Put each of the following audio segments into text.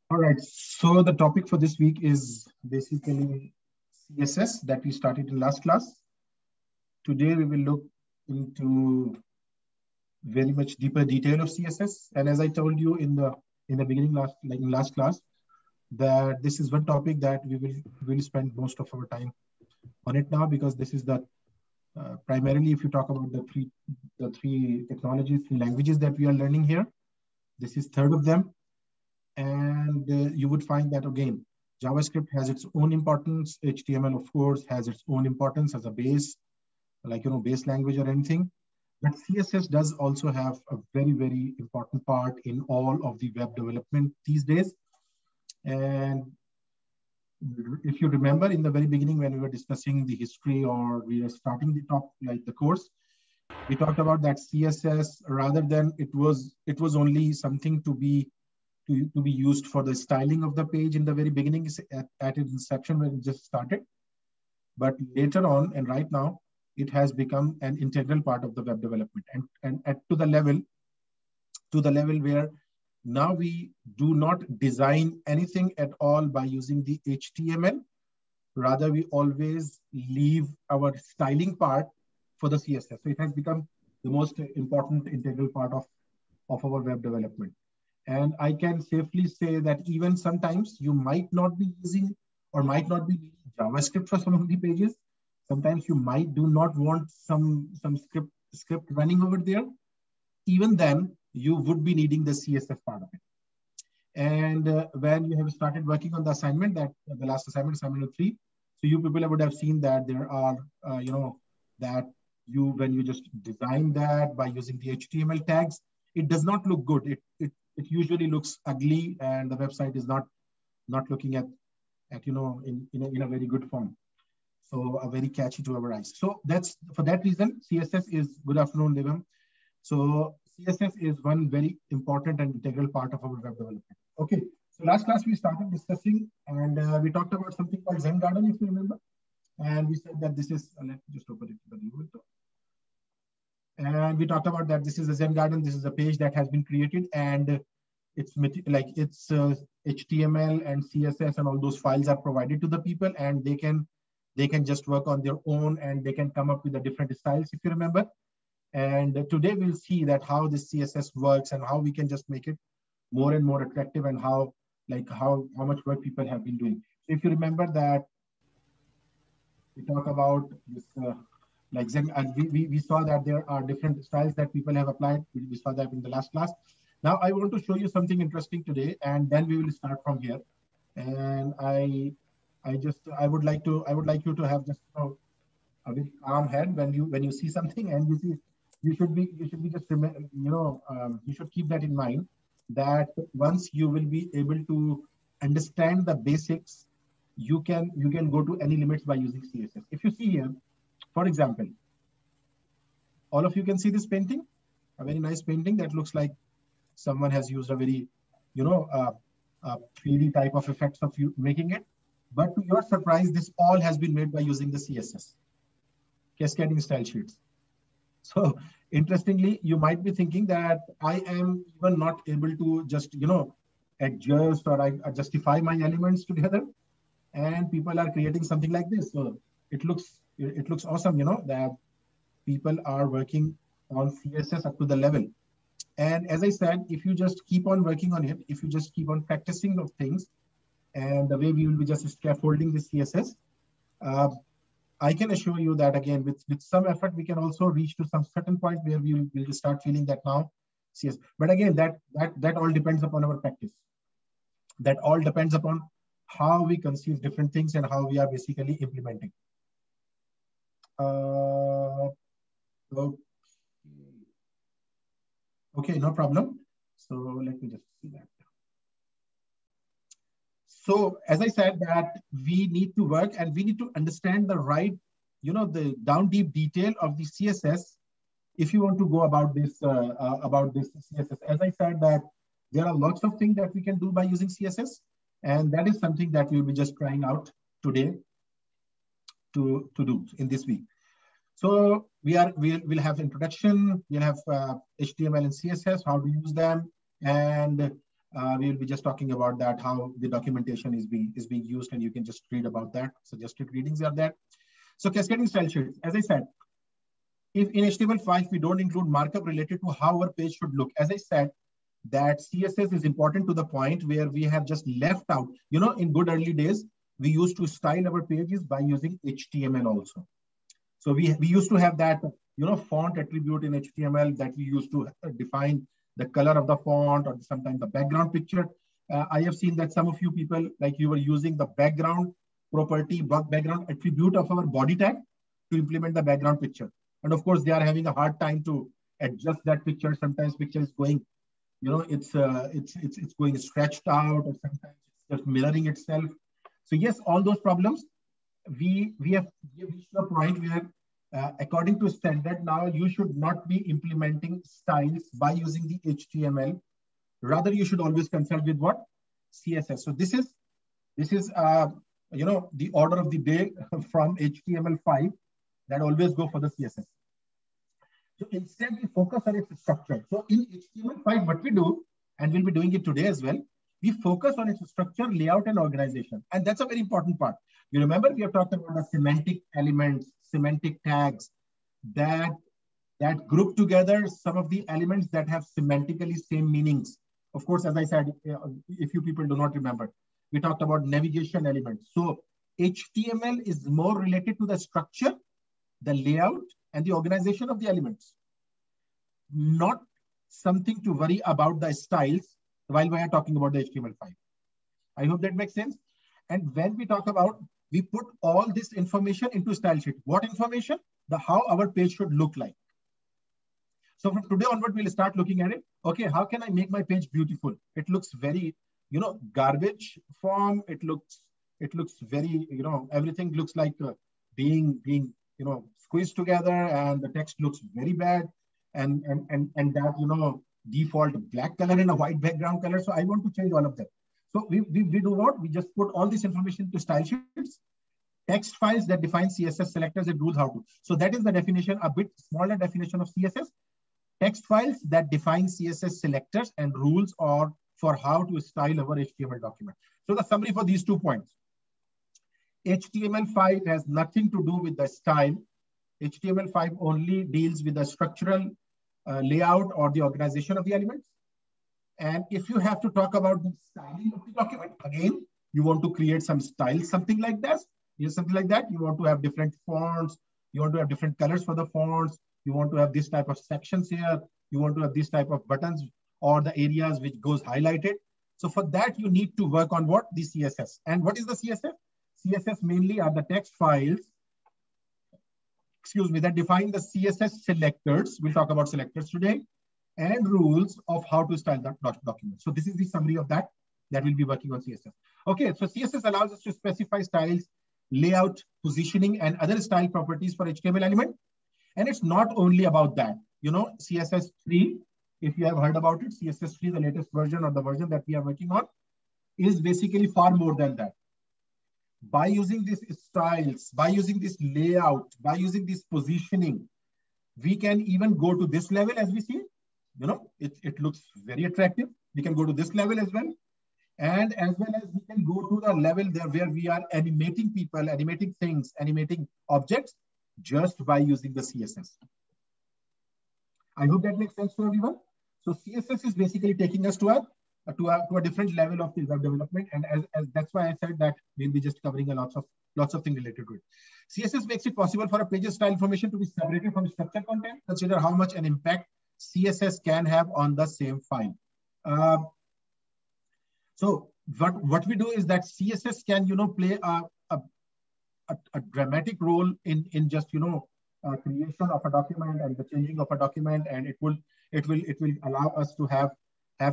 All right. So the topic for this week is basically CSS that we started in last class. Today we will look into very much deeper detail of CSS. And as I told you in the beginning last class, that this is one topic that we will spend most of our time on it now, because this is the primarily, if you talk about the three technologies, three languages that we are learning here, this is third of them. And you would find that again, JavaScript has its own importance. HTML, of course, has its own importance as a base, like, base language or anything. But CSS does also have a very, very important part in all of the web development these days. And if you remember in the very beginning, when we were discussing the history, or we were starting the course, we talked about that CSS, rather than it was only something to be used for the styling of the page in the very beginning, at its inception when it just started. But later on, and right now, it has become an integral part of the web development, and to the level where now we do not design anything at all by using the HTML. Rather, we always leave our styling part for the CSS. So it has become the most important integral part of our web development. And I can safely say that even sometimes you might not be using or might not be needing JavaScript for some of the pages. Sometimes you might do not want some script running over there. Even then, you would be needing the CSS part of it. And when you have started working on the assignment, the last assignment 3, so you people would have seen that there are, when you just design that by using the HTML tags, it does not look good. It usually looks ugly, and the website is not looking at in a very good form. So very catchy to our eyes. So that's for that reason, CSS is, good afternoon, Devam. So CSS is one very important and integral part of our web development. Okay, so last class we started discussing, and we talked about something called Zen Garden, if you remember. And we said that this is, let me just open it to the new window. And we talked about that this is a Zen Garden. This is a page that has been created, and it's HTML and CSS and all those files are provided to the people, and they can just work on their own, and they can come up with the different styles, if you remember. And today we'll see that how this CSS works and how we can just make it more and more attractive, and how much work people have been doing. So if you remember that we talk about this, Zen, and we saw that there are different styles that people have applied. We saw that in the last class. Now I want to show you something interesting today, and then we will start from here. And I would like you to have just a very calm head when you see something, and you should be just you should keep that in mind, that once you will be able to understand the basics, you can go to any limits by using CSS. If you see here, for example, all of you can see this painting, a very nice painting that looks like someone has used a very 3D type of effects of you making it. But to your surprise, this all has been made by using the CSS, cascading style sheets. So interestingly, you might be thinking that I am even not able to just, adjust or I justify my elements together, and people are creating something like this. So it looks awesome, that people are working on CSS up to the level. And as I said, if you just keep on working on it, if you just keep on practicing those things, and the way we will be just scaffolding this CSS, I can assure you that again, with some effort, we can also reach to some certain point where we will start feeling that now CSS. But again, that all depends upon our practice. That all depends upon how we conceive different things and how we are basically implementing. Okay, no problem. So let me just see that. So as I said, that we need to work and we need to understand the right, the down deep detail of the CSS if you want to go about this CSS. As I said, that there are lots of things that we can do by using CSS, and that is something that we'll be just trying out today to do in this week. So we'll have introduction, we'll have HTML and CSS, how to use them, and We will be just talking about that, how the documentation is being used, and you can just read about that. Suggested readings are there. So cascading style sheets, as I said, if in HTML5 we don't include markup related to how our page should look, as I said, that CSS is important to the point where we have just left out, in good early days, we used to style our pages by using HTML also. So we used to have that, font attribute in HTML that we used to define the color of the font or sometimes the background picture. I have seen that some of you people, like you were using the background property, background attribute of our body tag to implement the background picture. And of course, they are having a hard time to adjust that picture. Sometimes picture is going, it's going stretched out, or sometimes it's just mirroring itself. So yes, all those problems, we have reached a point where, according to standard, now you should not be implementing styles by using the HTML. Rather, you should always consult with what? CSS. So this is the order of the day from HTML5 that always go for the CSS. So instead, we focus on its structure. So in HTML5, what we do, and we'll be doing it today as well, we focus on its structure, layout, and organization. And that's a very important part. You remember we have talked about the semantic elements, semantic tags that group together some of the elements that have semantically same meanings. Of course, as I said, if you people do not remember, we talked about navigation elements. So HTML is more related to the structure, the layout, and the organization of the elements. Not something to worry about the styles while we are talking about the HTML5. I hope that makes sense. And when we talk about, we put all this information into style sheet. What information? How our page should look like. So from today onward, we'll start looking at it. Okay, how can I make my page beautiful? It looks very, garbage form. It looks very, everything looks like being squeezed together, and the text looks very bad, and that default black color and a white background color. So I want to change all of that. So we do what? We just put all this information to style sheets, text files that define CSS selectors and rules how to. So that is the definition, a bit smaller definition of CSS. Text files that define CSS selectors and rules or for how to style our HTML document. So the summary for these 2 points. HTML5 has nothing to do with the style. HTML5 only deals with the structural layout or the organization of the elements. And if you have to talk about the styling of the document, again, you want to create some style, something like that. You want to have different fonts. You want to have different colors for the fonts. You want to have this type of sections here. You want to have this type of buttons or the areas which goes highlighted. So for that, you need to work on what? The CSS. And what is the CSS? CSS mainly are the text files, that define the CSS selectors. We'll talk about selectors today, and rules of how to style that document. So this is the summary of that we'll be working on CSS. Okay, so CSS allows us to specify styles, layout, positioning, and other style properties for HTML element. And it's not only about that. CSS3, if you have heard about it, CSS3, the latest version or the version that we are working on, is basically far more than that. By using these styles, by using this layout, by using this positioning, we can even go to this level as we see. It looks very attractive. We can go to this level as well. And as well as we can go to the level there where we are animating people, animating things, animating objects just by using the CSS. I hope that makes sense to everyone. So CSS is basically taking us to a different level of the web development, and as that's why I said that we'll be just covering lots of things related to it. CSS makes it possible for a page's style information to be separated from structured content. Consider how much an impact CSS can have on the same file. So what we do is that CSS can play a dramatic role in just creation of a document and the changing of a document, and it will allow us to have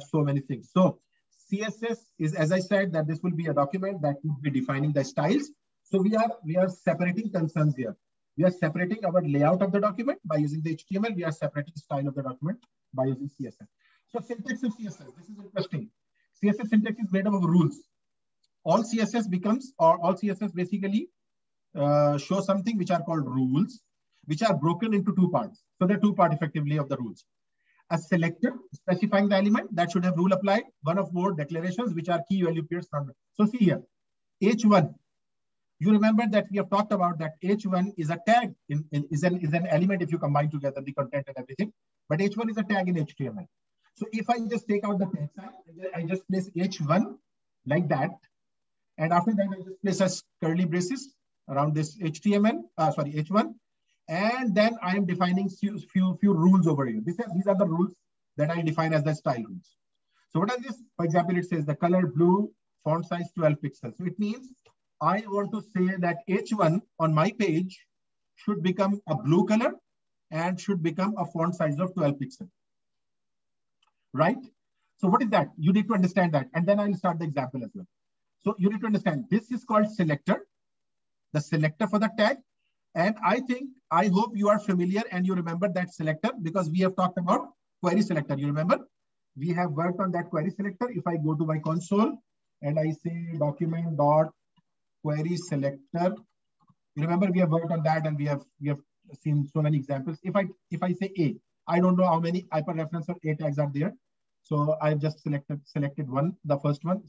so many things. So CSS is, as I said, that this will be a document that will be defining the styles. So we are separating concerns here. We are separating our layout of the document by using the HTML. We are separating style of the document by using CSS. So syntax of CSS, this is interesting. CSS syntax is made up of rules. All CSS basically show something which are called rules, which are broken into 2 parts. So there are 2 parts effectively of the rules. a selector specifying the element that should have rule applied, one of more declarations which are key value pairs. So see here, H1. You remember that we have talked about that H1 is a tag, is an element if you combine together the content and everything. But H1 is a tag in HTML. So if I just take out the tag sign, I just place H1 like that. And after that, I just place a curly braces around this H1. And then I am defining few rules over here. These are the rules that I define as the style rules. So what are this? For example, it says the color blue, font size 12 pixels. So it means I want to say that H1 on my page should become a blue color and should become a font size of 12 pixels. Right? So what is that? You need to understand that. And then I'll start the example as well. So you need to understand this is called selector, the selector for the tag. And I hope you are familiar and you remember that selector because we have talked about query selector. You remember? We have worked on that query selector. If I go to my console and I say document.query selector, you remember we have worked on that and we have seen so many examples. If I say A, I don't know how many hyperreference or A tags are there. So I've just selected one, the first one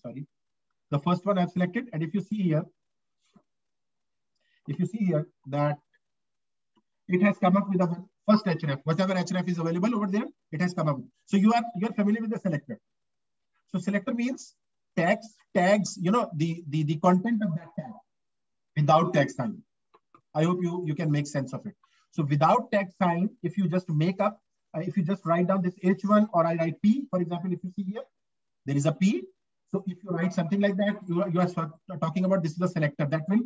I've selected. And if you see here that it has come up with the first href, whatever href is available over there, it has come up with. So you're familiar with the selector. So selector means tags, the content of that tag without tag sign. I hope you can make sense of it. So without tag sign, if you just make up, if you just write down this H1 or I write P, for example, if you see here, there is a P. So if you write something like that, you are talking about this is a selector that will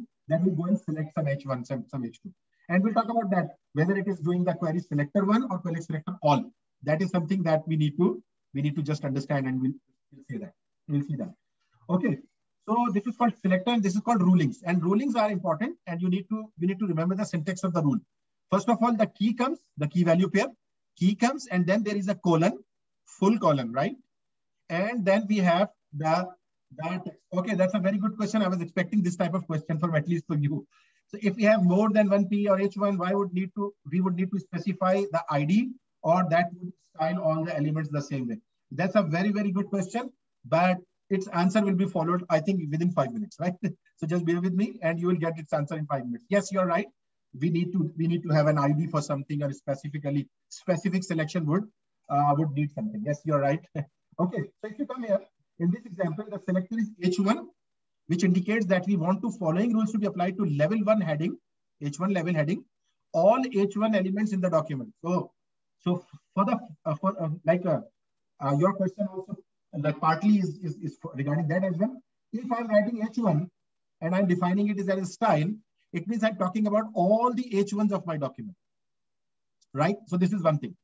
go and select some H1, some H2. And we'll talk about that, whether it is doing the query selector one or query selector all. That is something that we need to just understand, and we'll see that. Okay. So this is called selector and this is called rulings. And rulings are important, and we need to remember the syntax of the rule. First of all, the key comes, the key value pair. Key comes, and then there is a colon, full colon, right? And then we have the text. Okay, that's a very good question. I was expecting this type of question from at least for you. So if we have more than one P or H1, we would need to specify the ID, or that would style all the elements the same way. That's a very, very good question, but its answer will be followed, I think, within 5 minutes, right? So just bear with me and you will get its answer in 5 minutes. Yes, you're right. We need to have an ID for something, or specific selection would need something. Yes, you're right. Okay, so if you come here, in this example, the selector is H1, which indicates that we want to following rules to be applied to level 1 heading, H1 level heading, all H1 elements in the document. So for your question also, that partly is regarding that as well. If I'm writing H1 and I'm defining it as a style, it means I'm talking about all the H1s of my document, right? So this is one thing.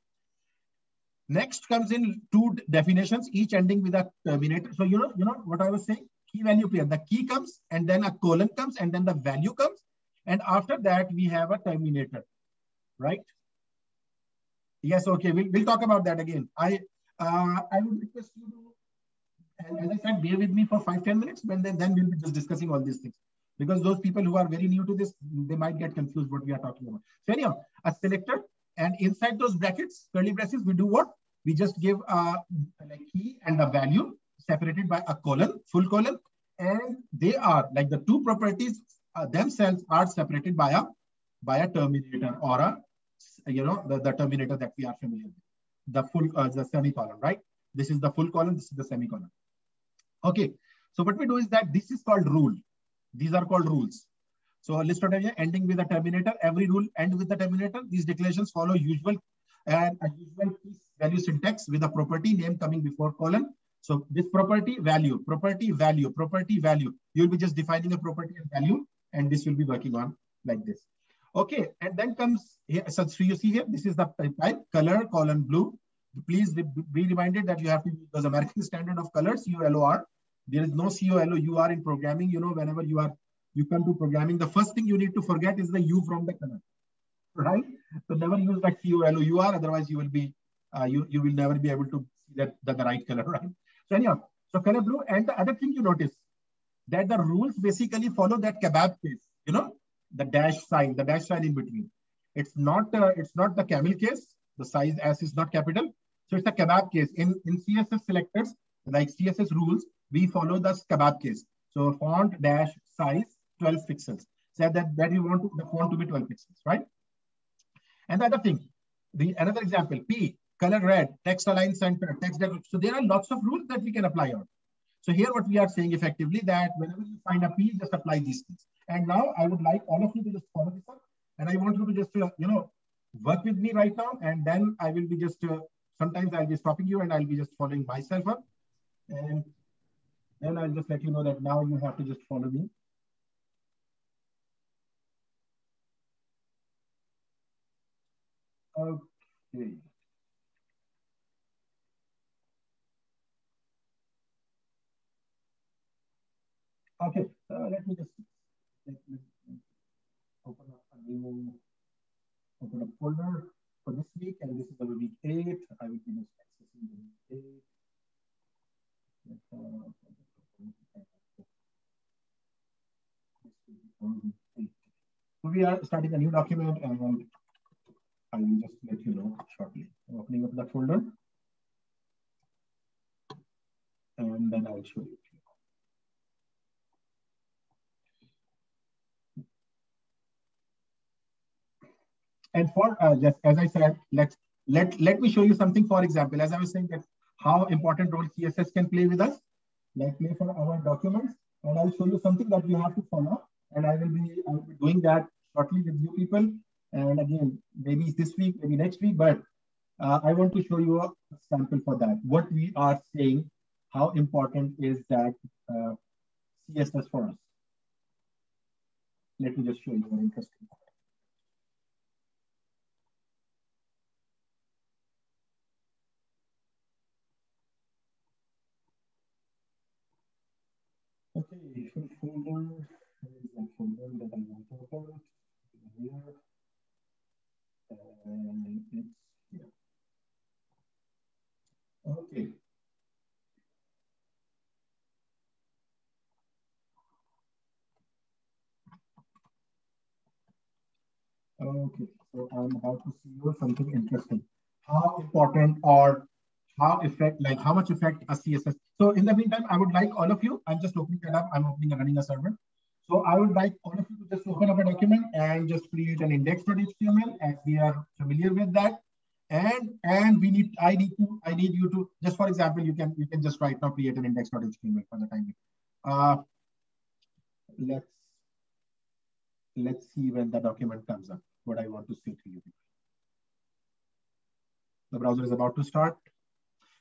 Next comes in two definitions, each ending with a terminator. So you know what I was saying? Key value pair. The key comes, and then a colon comes, and then the value comes, and after that we have a terminator, right? Yes, okay. We'll talk about that again. I would request you to, and as I said, bear with me for 5-10 minutes, but then we'll be just discussing all these things. Because those people who are very new to this, they might get confused what we are talking about. So anyhow, a selector, and inside those brackets, curly braces, we do what? We just give a key and a value separated by a colon, full colon, and they are like the two properties themselves are separated by a terminator, or the terminator that we are familiar with, the full the semicolon, right? This is the full colon, this is the semicolon. Okay, so what we do is that this is called rule. These are called rules. So a list of ending with a terminator, every rule end with the terminator. These declarations follow usual key value syntax with a property name coming before colon. So this property value, property value, property value. You'll be just defining a property and value, and this will be working on like this. Okay, and then comes here. So you see here, this is the type color colon blue. Please be reminded that you have to use the American standard of colors, COLOR. There is no COLOUR in programming. Whenever you come to programming, the first thing you need to forget is the U from the color, right? So never use that COLOUR, otherwise you will be you will never be able to see the right color, right? So anyhow, so color blue. And the other thing you notice that the rules basically follow that kebab case, the dash sign in between. It's not the camel case. The size S is not capital. So it's a kebab case. In CSS selectors, like CSS rules, we follow the kebab case. So font dash size 12 pixels. So that you want the font to be 12 pixels, right? And the other thing, another example, P, color red, text align center, text. So there are lots of rules that we can apply on. So here what we are saying effectively that whenever you find a P, just apply these things. And now I would like all of you to just follow this up. And I want you to just, work with me right now. And then I will be just, sometimes I'll be stopping you and I'll be just following myself up. And then I'll just let you know that now you have to just follow me. Okay. Okay, let me open up a new folder for this week, and this is the week 8. I will be just accessing the week 8. So we are starting a new document, and I will just let you know shortly. I'm opening up the folder, and then I'll show you. And for just as I said, let me show you something. For example, as I was saying, that how important role CSS can play with us, like play for our documents, and I'll show you something that you have to follow. And I will be doing that shortly with you people. And again, maybe this week, maybe next week, but I want to show you a sample for that. What we are saying, how important is that CSS for us? Let me just show you an interesting part. Okay, full folder. There is a folder that I want to open here. And it's here. Okay. Okay, so I'm about to see you something interesting. How important or how much effect a CSS. So in the meantime, I would like all of you, I'm just opening that up. I'm opening and running a server. So I would like all of you to just open up a document and just create an index.html as we are familiar with that. And I need you to, just for example, you can just right now create an index.html for the time being. Let's see when the document comes up, what I want to say to you. The browser is about to start.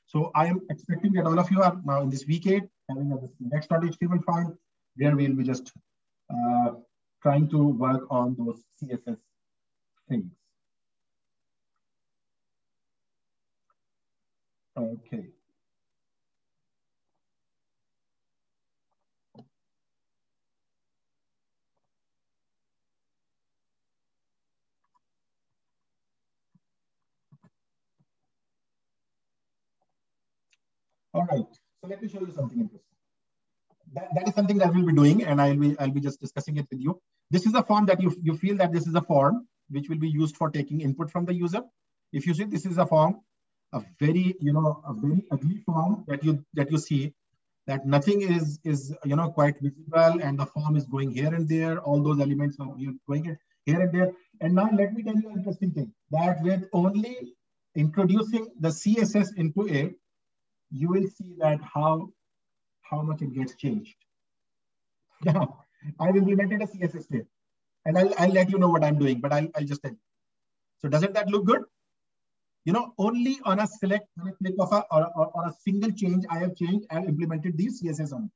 So I am expecting that all of you are now in this week 8 having a index.html file where we'll be just trying to work on those CSS things. Okay. All right. So let me show you something interesting. That is something that we'll be doing, and I'll be just discussing it with you. This is a form that you feel that this is a form which will be used for taking input from the user. If you see, this is a form, a very ugly form that you see, that nothing is quite visible, and the form is going here and there. All those elements are going here and there. And now let me tell you an interesting thing, that with only introducing the CSS into it, you will see that how much it gets changed. Now, I've implemented a CSS here, and I'll let you know what I'm doing, but I'll just tell you. So doesn't that look good? Only on a click of or a single change I have changed and implemented these CSS on it.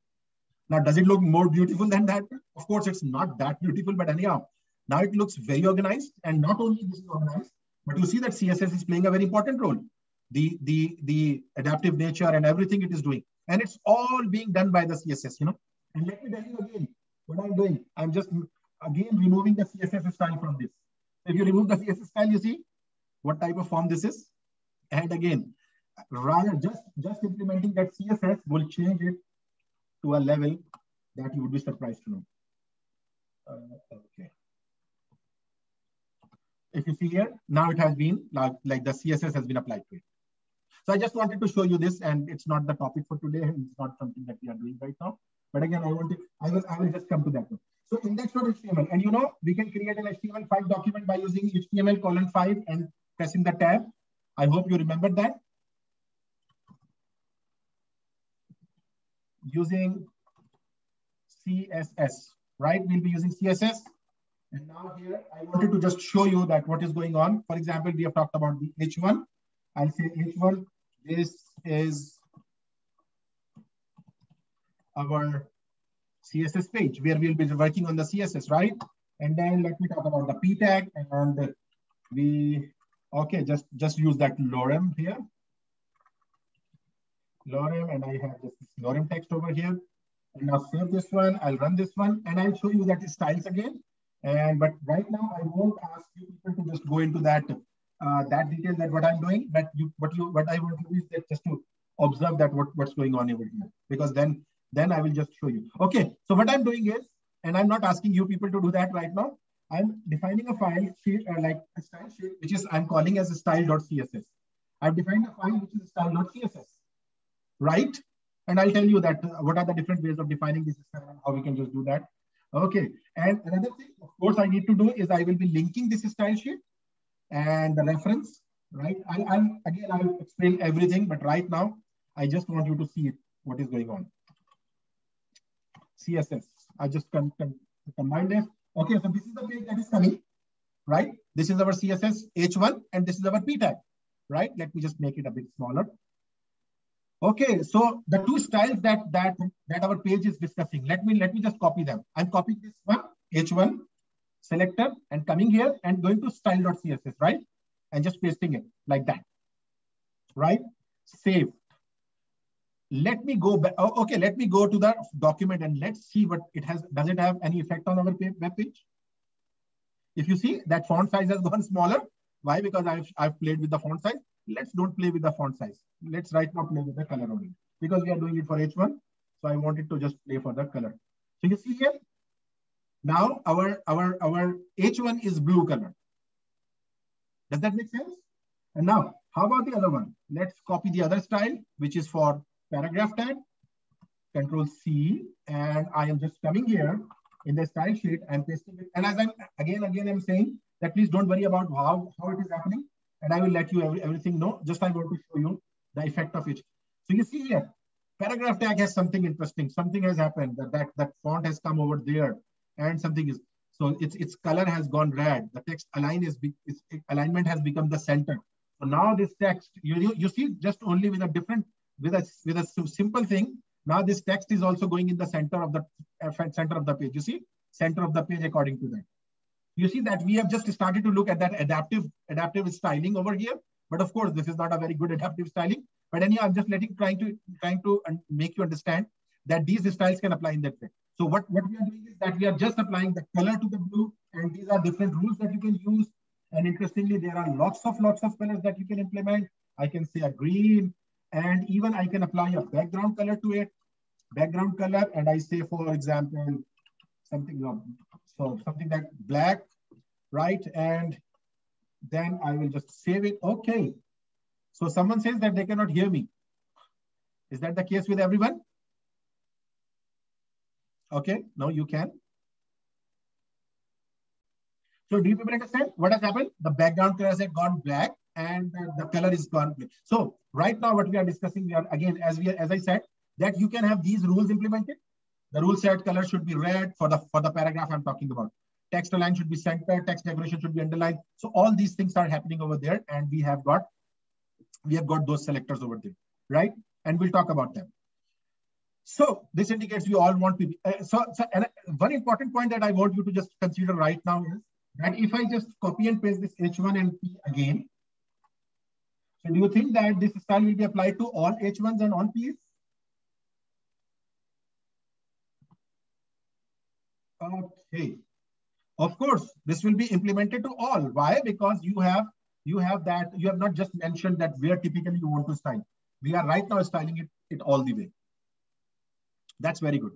Now, does it look more beautiful than that? Of course, it's not that beautiful, but anyhow, now it looks very organized. And not only this is organized, but you see that CSS is playing a very important role. The adaptive nature and everything it is doing. And it's all being done by the CSS, And let me tell you again, what I'm doing, I'm just, again, removing the CSS style from this. If you remove the CSS style, you see what type of form this is. And again, rather just implementing that CSS will change it to a level that you would be surprised to know. Okay. If you see here, now it has been like the CSS has been applied to it. So I just wanted to show you this, and it's not the topic for today. It's not something that we are doing right now. But again, I will just come to that one. So index.html, and you know, we can create an HTML5 document by using HTML:5 and pressing the tab. I hope you remember that. Using CSS, right? We'll be using CSS. And now here, I wanted to just show you that what is going on. For example, we have talked about the H1. I'll say H1, this is our CSS page where we'll be working on the CSS, right? And then let me talk about the P tag, and okay, just use that lorem here. Lorem, and I have this lorem text over here. And now save this one, I'll run this one, and I'll show you that it styles again. But right now, I won't ask you people to just go into that detail that what I'm doing. But what I want to do is that just to observe that what's going on over here, because then I will just show you. Okay, so what I'm doing is, and I'm not asking you people to do that right now. I'm defining a file sheet, like a style sheet, which is I'm calling as a style.css. I've defined a file which is style.css, right? And I'll tell you that what are the different ways of defining this style and how we can just do that. Okay, and another thing, of course, I need to do is I will be linking this style sheet and the reference, right? I'll explain everything, but right now, I just want you to see what is going on. CSS, I just combine this. Okay, so this is the page that is coming, right? This is our CSS H1, and this is our P tag, right? Let me just make it a bit smaller. Okay, so the two styles that our page is discussing, let me just copy them. I'm copying this one, H1 selector, and coming here and going to style.css, right? And just pasting it like that, right? Save. Let me go back. Oh, okay, let me go to the document and let's see what it has. Does it have any effect on our web page? If you see that font size has gone smaller, why? Because I've played with the font size. Let's don't play with the font size. Let's right now play with the color only, because we are doing it for H1. So I wanted to just play for the color. So you see here, now our H1 is blue color. Does that make sense? And now, how about the other one? Let's copy the other style, which is for paragraph tag. Control C, and I am just coming here in the style sheet and pasting it. And as I'm I'm saying that please don't worry about how it is happening. And I will let you everything know. Just I want to show you the effect of it. So you see here, paragraph tag has something interesting. Something has happened. That font has come over there, and something is so its color has gone red. The text its alignment has become the center. So now this text, you see, just only with a simple thing. Now this text is also going in the center of the page. You see, center of the page according to that. You see that we have just started to look at that adaptive styling over here. But of course, this is not a very good adaptive styling. But anyhow, I'm just trying to make you understand that these styles can apply in that way. So what we are doing is that we are just applying the color to the blue, and these are different rules that you can use. And interestingly, there are lots of colors that you can implement. I can say a green, and even I can apply a background color to it. Background color, and I say, for example, something like black, right? And then I will just save it. Okay. So someone says that they cannot hear me. Is that the case with everyone? Okay, now you can. So do you people understand what has happened? The background color has gone black and the color is gone black. So right now what we are discussing, we are again, as I said, that you can have these rules implemented. The rule set color should be red for the paragraph I'm talking about. Text align should be center, text decoration should be underlined. So all these things are happening over there, and we have got those selectors over there, right? And we'll talk about them. So this indicates we all want to be, and one important point that I want you to just consider right now is that if I just copy and paste this H1 and P again, so do you think that this style will be applied to all H1s and all Ps? Okay. Of course, this will be implemented to all. Why? Because you have not just mentioned that where typically you want to style. We are right now styling it all the way. That's very good.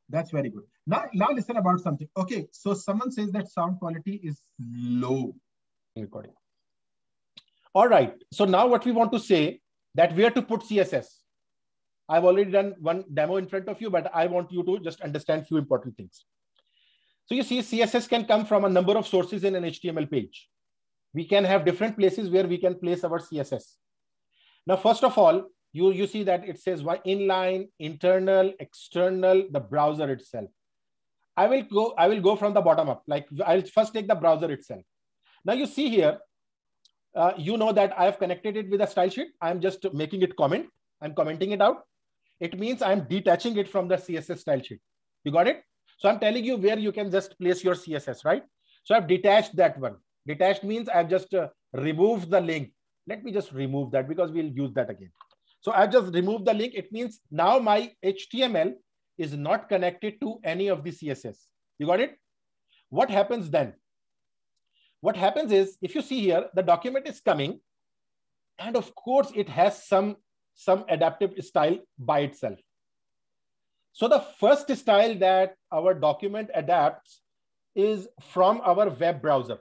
That's very good. Now listen about something. Okay, so someone says that sound quality is low. Recording. All right. So now what we want to say that where to put CSS. I've already done one demo in front of you, but I want you to just understand few important things. So you see, CSS can come from a number of sources in an HTML page. We can have different places where we can place our CSS. Now, first of all, you see that it says inline, internal, external, the browser itself. I will go from the bottom up. Like I'll first take the browser itself. Now you see here, you know that I have connected it with a style sheet. I'm just making it comment. I'm commenting it out. It means I'm detaching it from the CSS style sheet. You got it? So I'm telling you where you can just place your CSS, right? So I've detached that one. Detached means I've just removed the link. Let me just remove that because we'll use that again. So I've just removed the link. It means now my HTML is not connected to any of the CSS. You got it? What happens then? What happens is, if you see here, the document is coming, and of course it has some adaptive style by itself. So the first style that our document adapts is from our web browser.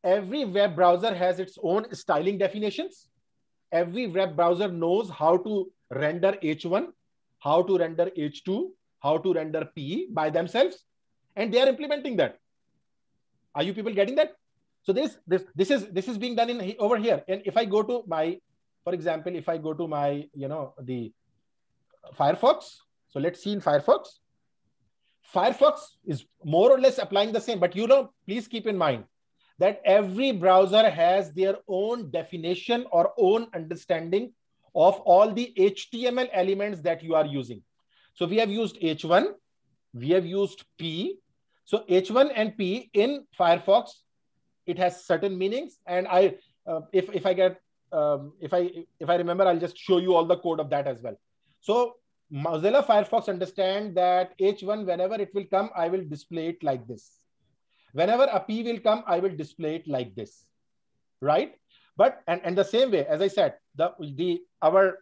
Every web browser has its own styling definitions. Every web browser knows how to render H1, how to render H2, how to render P by themselves, and they are implementing that. Are you people getting that? So this is being done in over here. And if I go to my, for example, if I go to my, the Firefox. So let's see in Firefox. Firefox is more or less applying the same, but please keep in mind that every browser has their own definition or own understanding of all the HTML elements that you are using. So we have used H1, we have used P. So H1 and P in Firefox, it has certain meanings. And if I remember, I'll just show you all the code of that as well. So Mozilla Firefox understand that H1, whenever it will come, I will display it like this. Whenever a P will come, I will display it like this, right? But and the same way, as I said, our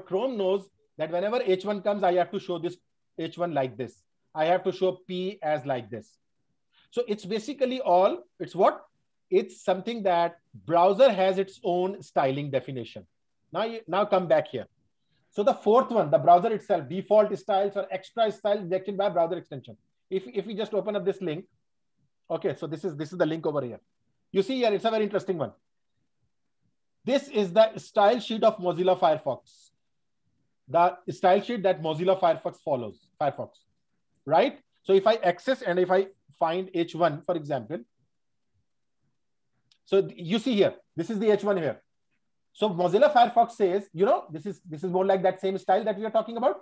Chrome knows that whenever H1 comes, I have to show this H1 like this. I have to show P as like this. So it's basically it's something that browser has its own styling definition. Now come back here. So the fourth one, the browser itself, default styles or extra styles injected by browser extension. If we just open up this link, okay, so this is the link over here. You see here, it's a very interesting one. This is the style sheet of Mozilla Firefox. The style sheet that Mozilla Firefox follows, right? So if I access and if I find H1, for example, so you see here, this is the H1 here. So Mozilla Firefox says, this is more like that same style that we are talking about.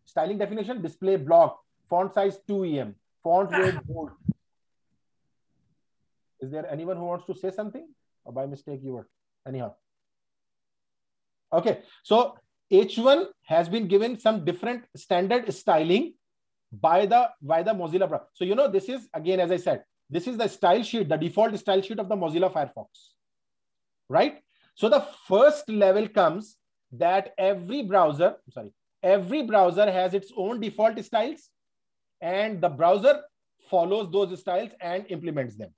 Styling definition, display block, font size 2 EM, font weight bold. Is there anyone who wants to say something? Or by mistake you were? Anyhow. Okay, so H1 has been given some different standard styling by the Mozilla browser. So this is, again, as I said, this is the style sheet, the default style sheet of the Mozilla Firefox, right? So the first level comes that every browser has its own default styles, and the browser follows those styles and implements them.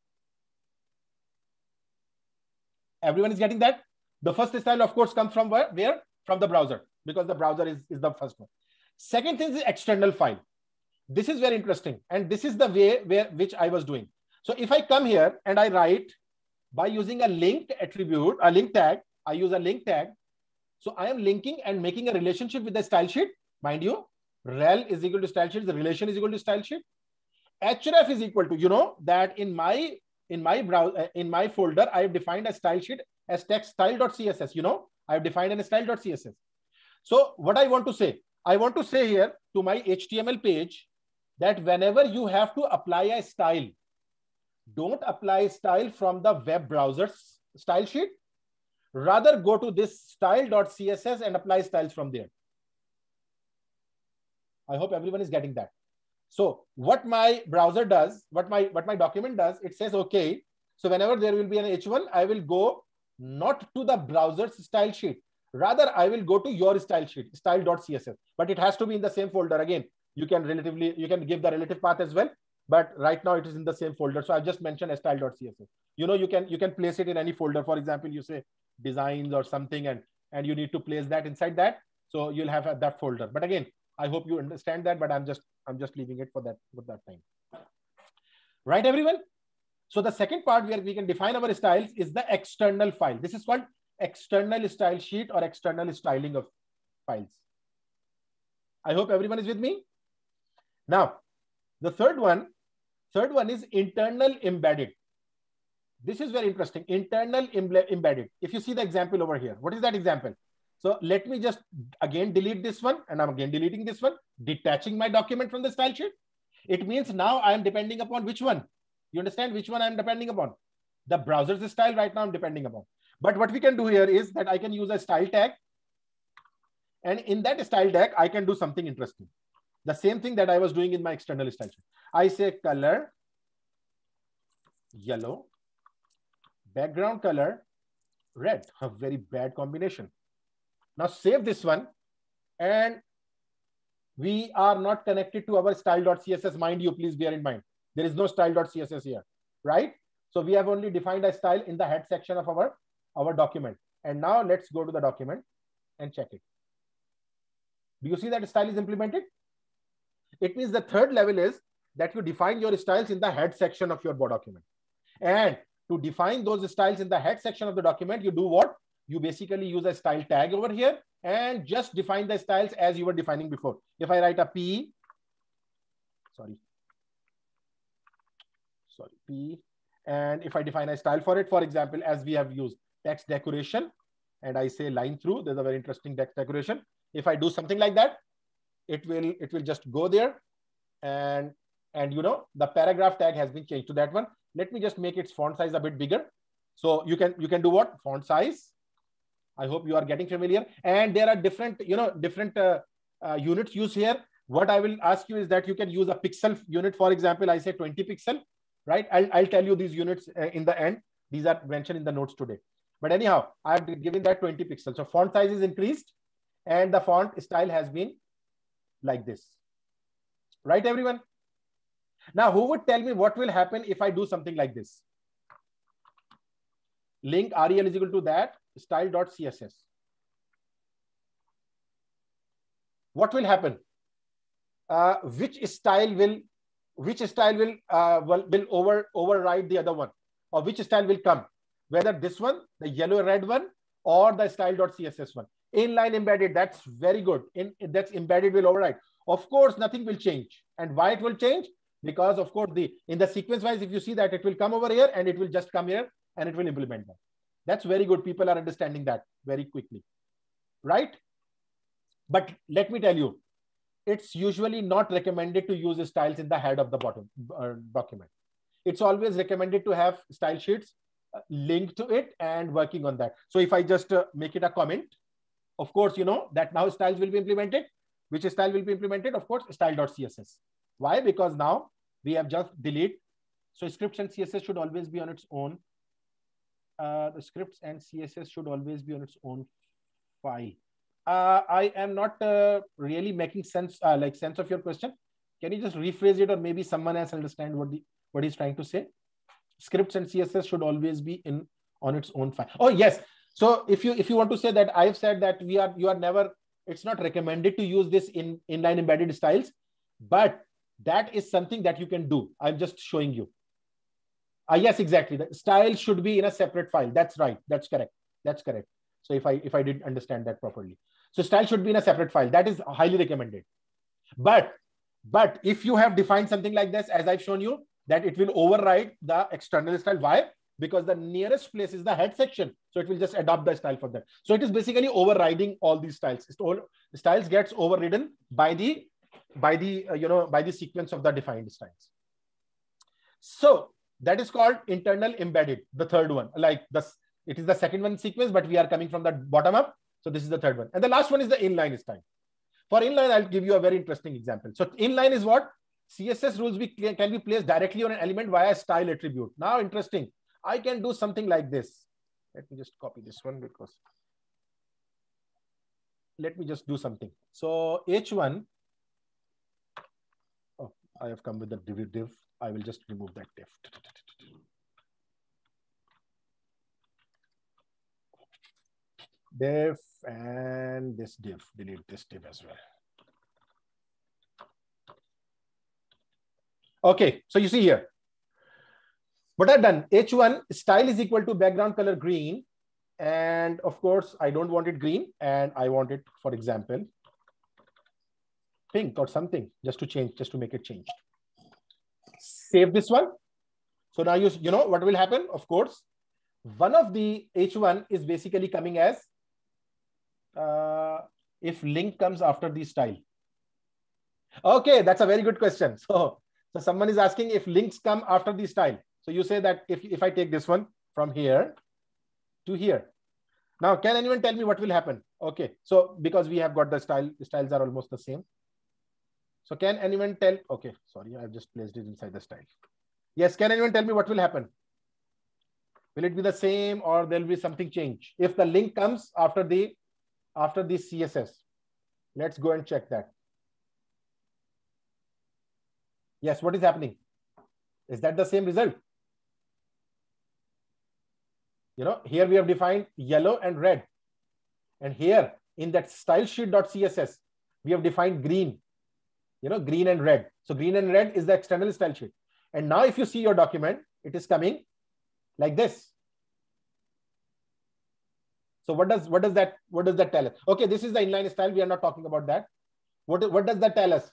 Everyone is getting that? The first style, of course, comes from where? From the browser, because the browser is the first one. Second thing is the external file. This is very interesting. And this is the way which I was doing. So if I come here and I write by using a linked attribute, a link tag, I use a link tag. So I am linking and making a relationship with the style sheet. Mind you, rel is equal to style sheet. The relation is equal to style sheet. href is equal to, that in my browser, in my folder, I have defined a style sheet as text style.css. I have defined a style.css. So what I want to say here to my HTML page that whenever you have to apply a style, don't apply style from the web browser's style sheet. Rather go to this style.css and apply styles from there. I hope everyone is getting that. So what my browser does, what my document does, it says, okay, so whenever there will be an H1, I will go not to the browser's style sheet. Rather, I will go to your style sheet, style.css, but it has to be in the same folder. Again, you can give the relative path as well, but right now it is in the same folder. So I've just mentioned style.css. You can place it in any folder. For example, you say designs or something, and and you need to place that inside that. So you'll have that folder. But again, I hope you understand that, but I'm just leaving it for that time. Right, everyone? So the second part where we can define our styles is the external file. This is called external style sheet or external styling of files. I hope everyone is with me. Now, the third one is internal embedded. This is very interesting. Internal embedded. If you see the example over here, what is that example? So let me just again delete this one, and I'm again deleting this one, detaching my document from the style sheet. It means now I am depending upon which one? You understand which one I'm depending upon? The browser's style right now I'm depending upon. But what we can do here is that I can use a style tag. And in that style tag, I can do something interesting. The same thing that I was doing in my external style sheet. I say color yellow, background color red. A very bad combination. Now save this one. And we are not connected to our style.css. Mind you, please bear in mind. There is no style.css here, right? So we have only defined a style in the head section of our document. And now let's go to the document and check it. Do you see that style is implemented? It means the third level is that you define your styles in the head section of your document. And to define those styles in the head section of the document, you do what? You basically use a style tag over here and just define the styles as you were defining before. If I write a P, and if I define a style for it, for example, as we have used text decoration, and I say line through, there's a very interesting text decoration. If I do something like that, it will just go there, and you know, the paragraph tag has been changed to that one. Let me just make its font size a bit bigger. So you can do what? Font size. I hope you are getting familiar. And there are different units used here. What I will ask you is that you can use a pixel unit. For example, I say 20 pixel, right? I'll tell you these units in the end. These are mentioned in the notes today. But anyhow, I've given that 20 pixels. So font size is increased and the font style has been like this. Right, everyone? Now, who would tell me what will happen if I do something like this? Link rel is equal to that style.css. What will happen? Which style will override the other one, or which style will come? Whether this one, the yellow red one, or the style.css one. Inline embedded, that's very good. That's embedded will override. Of course, nothing will change. And why it will change? Because of course, in the sequence wise, if you see that it will come over here and it will just come here and it will implement that. That's very good. People are understanding that very quickly, right? But let me tell you, it's usually not recommended to use styles in the head of the bottom document. It's always recommended to have style sheets linked to it and working on that. So if I just make it a comment, of course, you know that now styles will be implemented. Which style will be implemented? Of course, style.css. Why? Because now we have just delete. So scripts and CSS should always be on its own. The scripts and CSS should always be on its own file. I am not really making sense, sense of your question. Can you just rephrase it, or maybe someone else understand what he's trying to say? Scripts and CSS should always be on its own file. Oh yes. So if you want to say that I've said that you are never, it's not recommended to use this in inline embedded styles, but that is something that you can do. I'm just showing you. Yes, exactly. The style should be in a separate file. That's right. That's correct. That's correct. So if I didn't understand that properly. So style should be in a separate file. That is highly recommended. But if you have defined something like this, as I've shown you, that it will override the external style. Why? Because the nearest place is the head section. So it will just adopt the style for that. So it is basically overriding all these styles. Styles gets overridden by the sequence of the defined styles. So that is called internal embedded, the third one. Like this, it is the second one sequence, but we are coming from the bottom up. So this is the third one. And the last one is the inline style. For inline, I'll give you a very interesting example. So inline is what? CSS rules can be placed directly on an element via style attribute. Now, interesting. I can do something like this. Let me just copy this one because let me just do something. So H1. Oh, I have come with the div. I will just remove that div. div and this div, delete this div as well. Okay, so you see here, what I've done, h1 style is equal to background color green. And of course, I don't want it green and I want it, for example, pink or something, just to make it change. Save this one. So now you know what will happen? Of course, one of the h1 is basically coming as if link comes after the style. Okay, that's a very good question. So someone is asking if links come after the style. So you say that if I take this one from here to here. Now, can anyone tell me what will happen? Okay, so because we have got the styles are almost the same. So can anyone tell? Okay, sorry, I've just placed it inside the style. Yes, can anyone tell me what will happen? Will it be the same or there'll be something change? If the link comes after the CSS, let's go and check that. Yes, what is happening? Is that the same result? You know, here we have defined yellow and red. And here in that stylesheet.css, we have defined green, you know, green and red. So green and red is the external style sheet. And now if you see your document, it is coming like this. So what does that tell us? Okay, this is the inline style. We are not talking about that. What does that tell us?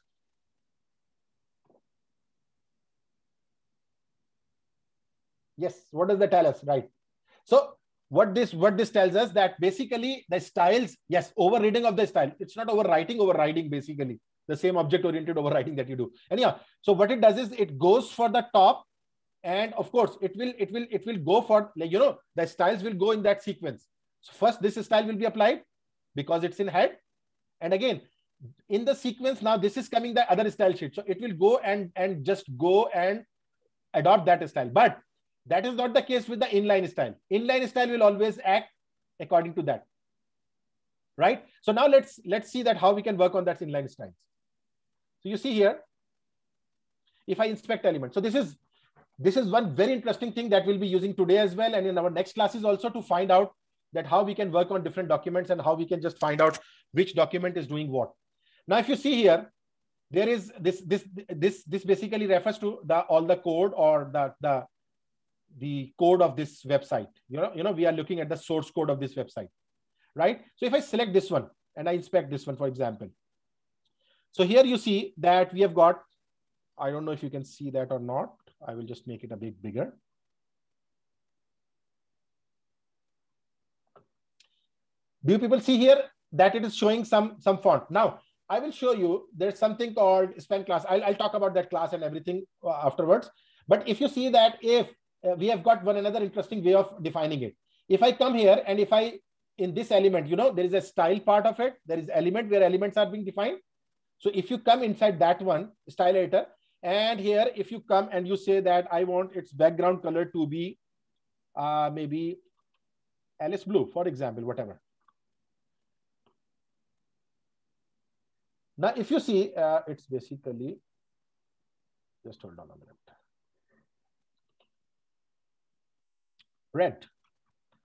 Yes, what does that tell us? Right. So what this tells us that basically the styles, yes, overriding of the style. It's not overriding basically the same object oriented overriding that you do. Anyhow, so what it does is it goes for the top, and of course it will go for, like, you know, the styles will go in that sequence. So first this style will be applied because it's in head, and again in the sequence now this is coming the other style sheet. So it will go and just go and adopt that style. But that is not the case with the inline style. Inline style will always act according to that, right? So now let's see that how we can work on that inline styles. So you see here, if I inspect element, so this is one very interesting thing that we'll be using today as well, and in our next classes also, to find out that how we can work on different documents and how we can just find out which document is doing what. Now, if you see here, there is this basically refers to all the code or the code of this website. You know, we are looking at the source code of this website, right? So if I select this one and I inspect this one, for example, so here you see that we have got, I don't know if you can see that or not. I will just make it a bit bigger. Do you people see here that it is showing some font? Now, I will show you there's something called span class. I'll talk about that class and everything afterwards. But if you see that if we have got one another interesting way of defining it. If I come here and if I, in this element, you know, there is a style part of it. There is element where elements are being defined. So if you come inside that one, style editor, and here, if you come and you say that I want its background color to be maybe Alice blue, for example, whatever. Now, if you see, it's basically, just hold on a minute. Red.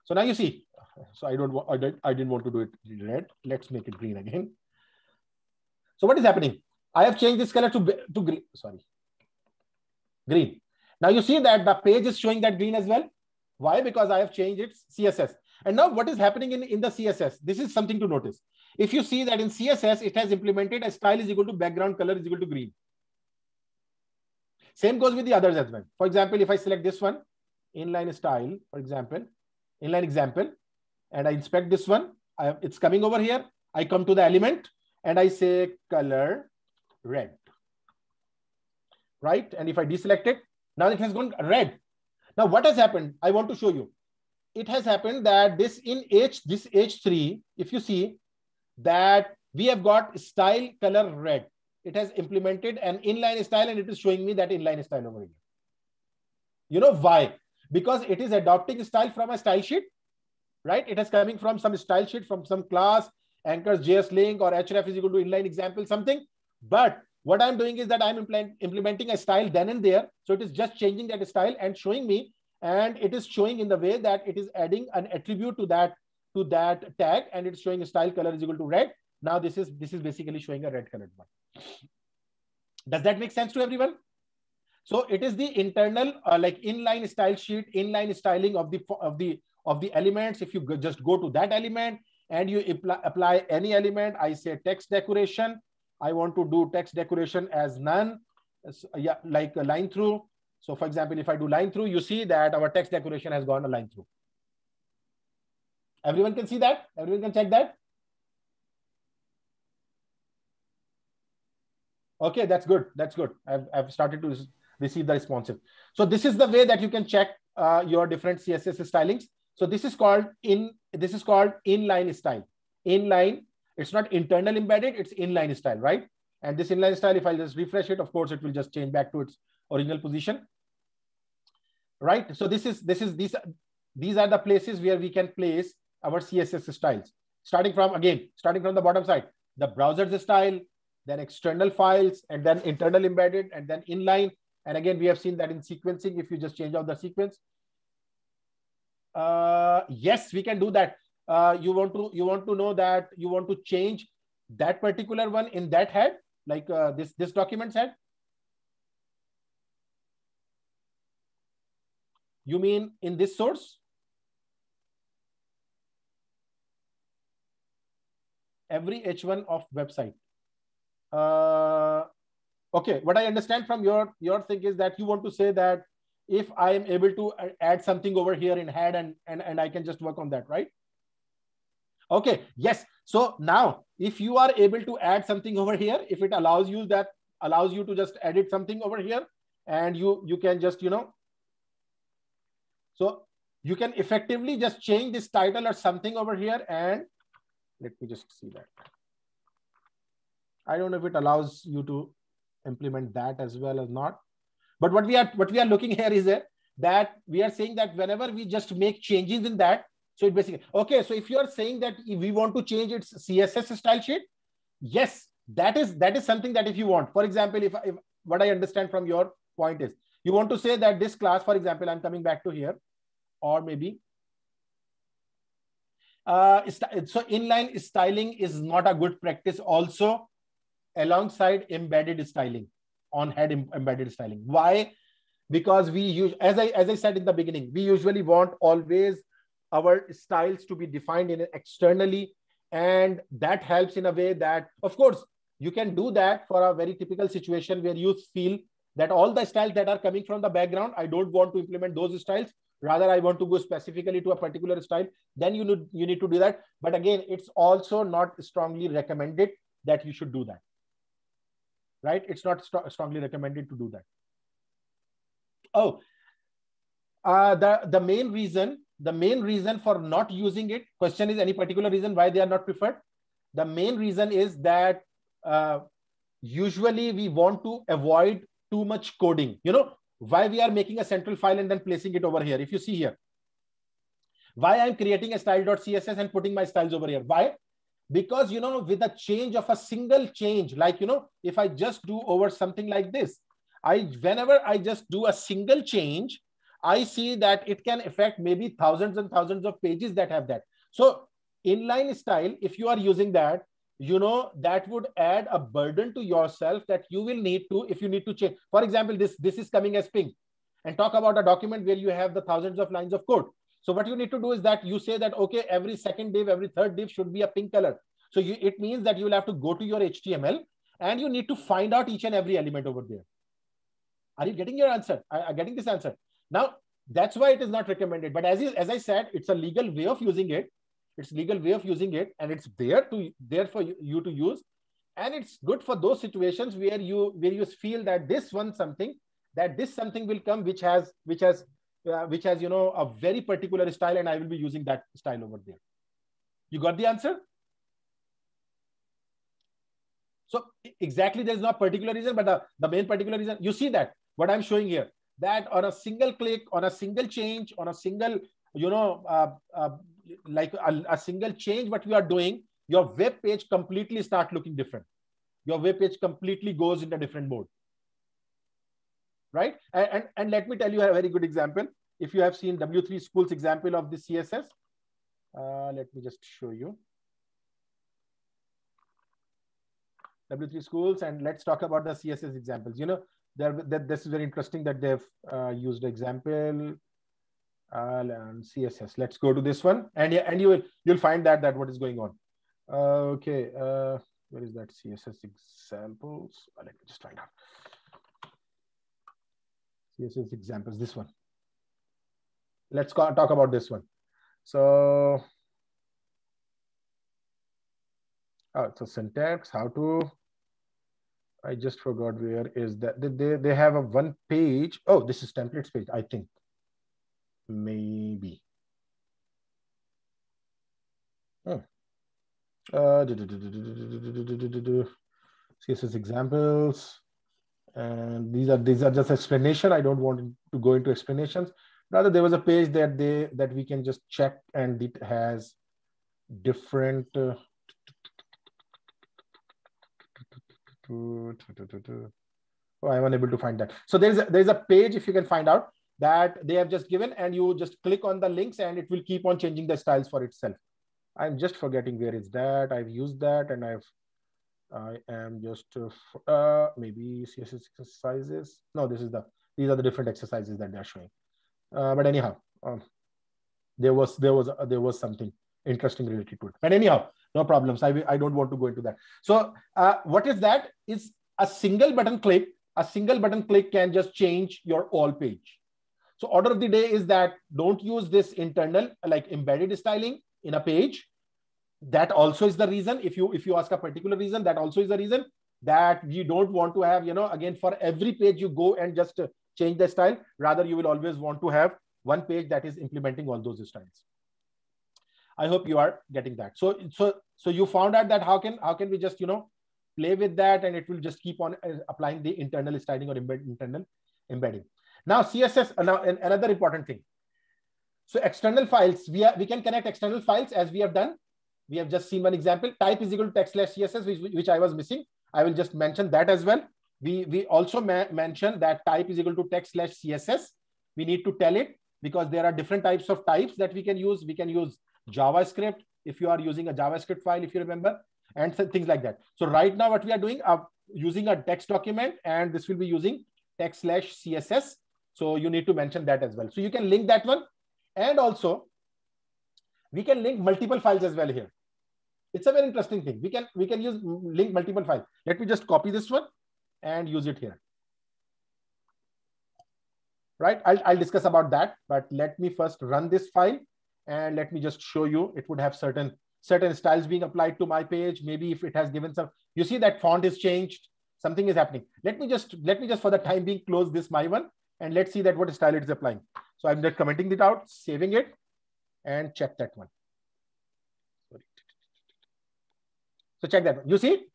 So now you see, so I didn't want to do it red. Let's make it green again. So what is happening? I have changed this color to green. Sorry, green. Now you see that the page is showing that green as well. Why? Because I have changed its CSS. And now what is happening in the CSS? This is something to notice. If you see that in CSS, it has implemented a style is equal to background color is equal to green. Same goes with the others as well. For example, if I select this one, inline style, for example, inline example, and I inspect this one, it's coming over here. I come to the element and I say color red, right? And if I deselect it, now it has gone red. Now what has happened? I want to show you. It has happened that this H3, if you see that we have got style color red, it has implemented an inline style and it is showing me that inline style over here. You know why? Because it is adopting style from a style sheet, right? It is coming from some style sheet, from some class, anchors, JS link, or href is equal to inline example, something. But what I'm doing is that I'm implementing a style then and there. So it is just changing that style and showing me, and it is showing in the way that it is adding an attribute to that to that tag, and it's showing style color is equal to red. Now this is basically showing a red colored one. Does that make sense to everyone? So it is the internal like inline style sheet, inline styling of the elements. If you just go to that element and you apply any element, I say text decoration. I want to do text decoration as none, yeah, like a line through. So for example, if I do line through, you see that our text decoration has gone a line through. Everyone can see that? Everyone can check that? Okay, that's good. That's good. I've started to receive the responsive. So this is the way that you can check your different CSS stylings. So this is called inline style. Inline, it's not internal embedded, it's inline style, right? And this inline style, if I just refresh it, of course, it will just change back to its original position. Right? So these are the places where we can place our CSS styles. Starting from the bottom side, the browser's style, then external files, and then internal embedded, and then inline. And again, we have seen that in sequencing, if you just change out the sequence. Yes, we can do that. You want to know that you want to change that particular one in that head, like this document's head. You mean in this source? Every H1 of website. Okay, what I understand from your thing is that you want to say that if I am able to add something over here in head and I can just work on that, right? Okay, yes. So now if you are able to add something over here, if it allows you to just edit something over here, and you can just, so you can effectively just change this title or something over here. And let me just see that. I don't know if it allows you to implement that as well or not. But what we are looking here is that we are saying that whenever we just make changes in that, so it basically, okay, so if you are saying that we want to change its CSS style sheet, yes, that is something that if you want, for example, if what I understand from your point is, you want to say that this class, for example, I'm coming back to here, or maybe, so inline styling is not a good practice also alongside embedded styling, on head embedded styling. Why? Because we use, as I said in the beginning, we usually want always our styles to be defined in externally, and that helps in a way that, of course, you can do that for a very typical situation where you feel that all the styles that are coming from the background, I don't want to implement those styles. Rather, I want to go specifically to a particular style. Then you need to do that. But again, it's also not strongly recommended that you should do that. Right? It's not strongly recommended to do that. Oh, the main reason for not using it, question is any particular reason why they are not preferred? The main reason is that usually we want to avoid too much coding. Why we are making a central file and then placing it over here. If you see here, why I'm creating a style.css and putting my styles over here. Why? Because, with the change of a single change, like, if I just do over something like this, whenever I just do a single change, I see that it can affect maybe thousands and thousands of pages that have that. So inline style, if you are using that, that would add a burden to yourself that you will need to, if you need to change. For example, this is coming as pink, and talk about a document where you have the thousands of lines of code. So what you need to do is that you say that, okay, every second div, every third div should be a pink color. So it means that you will have to go to your HTML and you need to find out each and every element over there. Are you getting your answer? Are getting this answer? Now, that's why it is not recommended. But as I said, it's a legal way of using it. It's legal way of using it, and it's there for you to use. And it's good for those situations where you feel that this something will come which has a very particular style, and I will be using that style over there. You got the answer? So exactly, there's no particular reason, but the main particular reason, you see that what I'm showing here, that on a single click, on a single change, on a single, like a single change, what we are doing, your web page completely start looking different. Your web page completely goes into a different mode. Right? And let me tell you a very good example. If you have seen W3 School's example of the CSS, Let me just show you. W3 Schools, and let's talk about the CSS examples. You know, this is very interesting that they've used example and CSS. Let's go to this one, and you'll find that what is going on. Okay, where is that CSS examples? Let me just find out. CSS examples, this one. Let's talk about this one. So, so syntax, how to, I just forgot where is that. They have a one page. Oh, this is templates page, I think. Maybe. Oh. CSS examples. And these are just explanation. I don't want to go into explanations. Rather, there was a page that we can just check, and it has different oh, I'm unable to find that. So there's a page, if you can find out, that they have just given, and you just click on the links and it will keep on changing the styles for itself. I'm just forgetting where is that. I've used that, and I am just maybe CSS exercises. No, these are the different exercises that they're showing. But anyhow, there was something interesting related to it. But anyhow, no problems. I don't want to go into that. So what is that? Is a single button click. A single button click can just change your all page. So order of the day is that don't use this internal like embedded styling in a page. That also is the reason. If you ask a particular reason, that also is the reason that you don't want to have, again, for every page you go and just change the style. Rather, you will always want to have one page that is implementing all those styles. I hope you are getting that. So you found out that how can we just play with that, and it will just keep on applying the internal styling or internal embedding. Now CSS. Now another important thing. So external files, we can connect external files as we have done. We have just seen one example. Type is equal to text/CSS, which I was missing. I will just mention that as well. We also mentioned that type is equal to text/CSS. We need to tell it because there are different types of types that we can use. We can use JavaScript if you are using a JavaScript file, if you remember, and things like that. So right now what we are doing, using a text document, and this will be using text/CSS. So you need to mention that as well. So you can link that one, and also we can link multiple files as well here. It's a very interesting thing. We can use link multiple files. Let me just copy this one and use it here. Right? I'll discuss about that, but let me first run this file and let me just show you. It would have certain styles being applied to my page. Maybe if it has given some, you see that font is changed, something is happening. Let me just for the time being close this my one, and let's see that what style it is applying. So I'm just commenting it out, saving it, and check that one. Sorry. So check that one. You see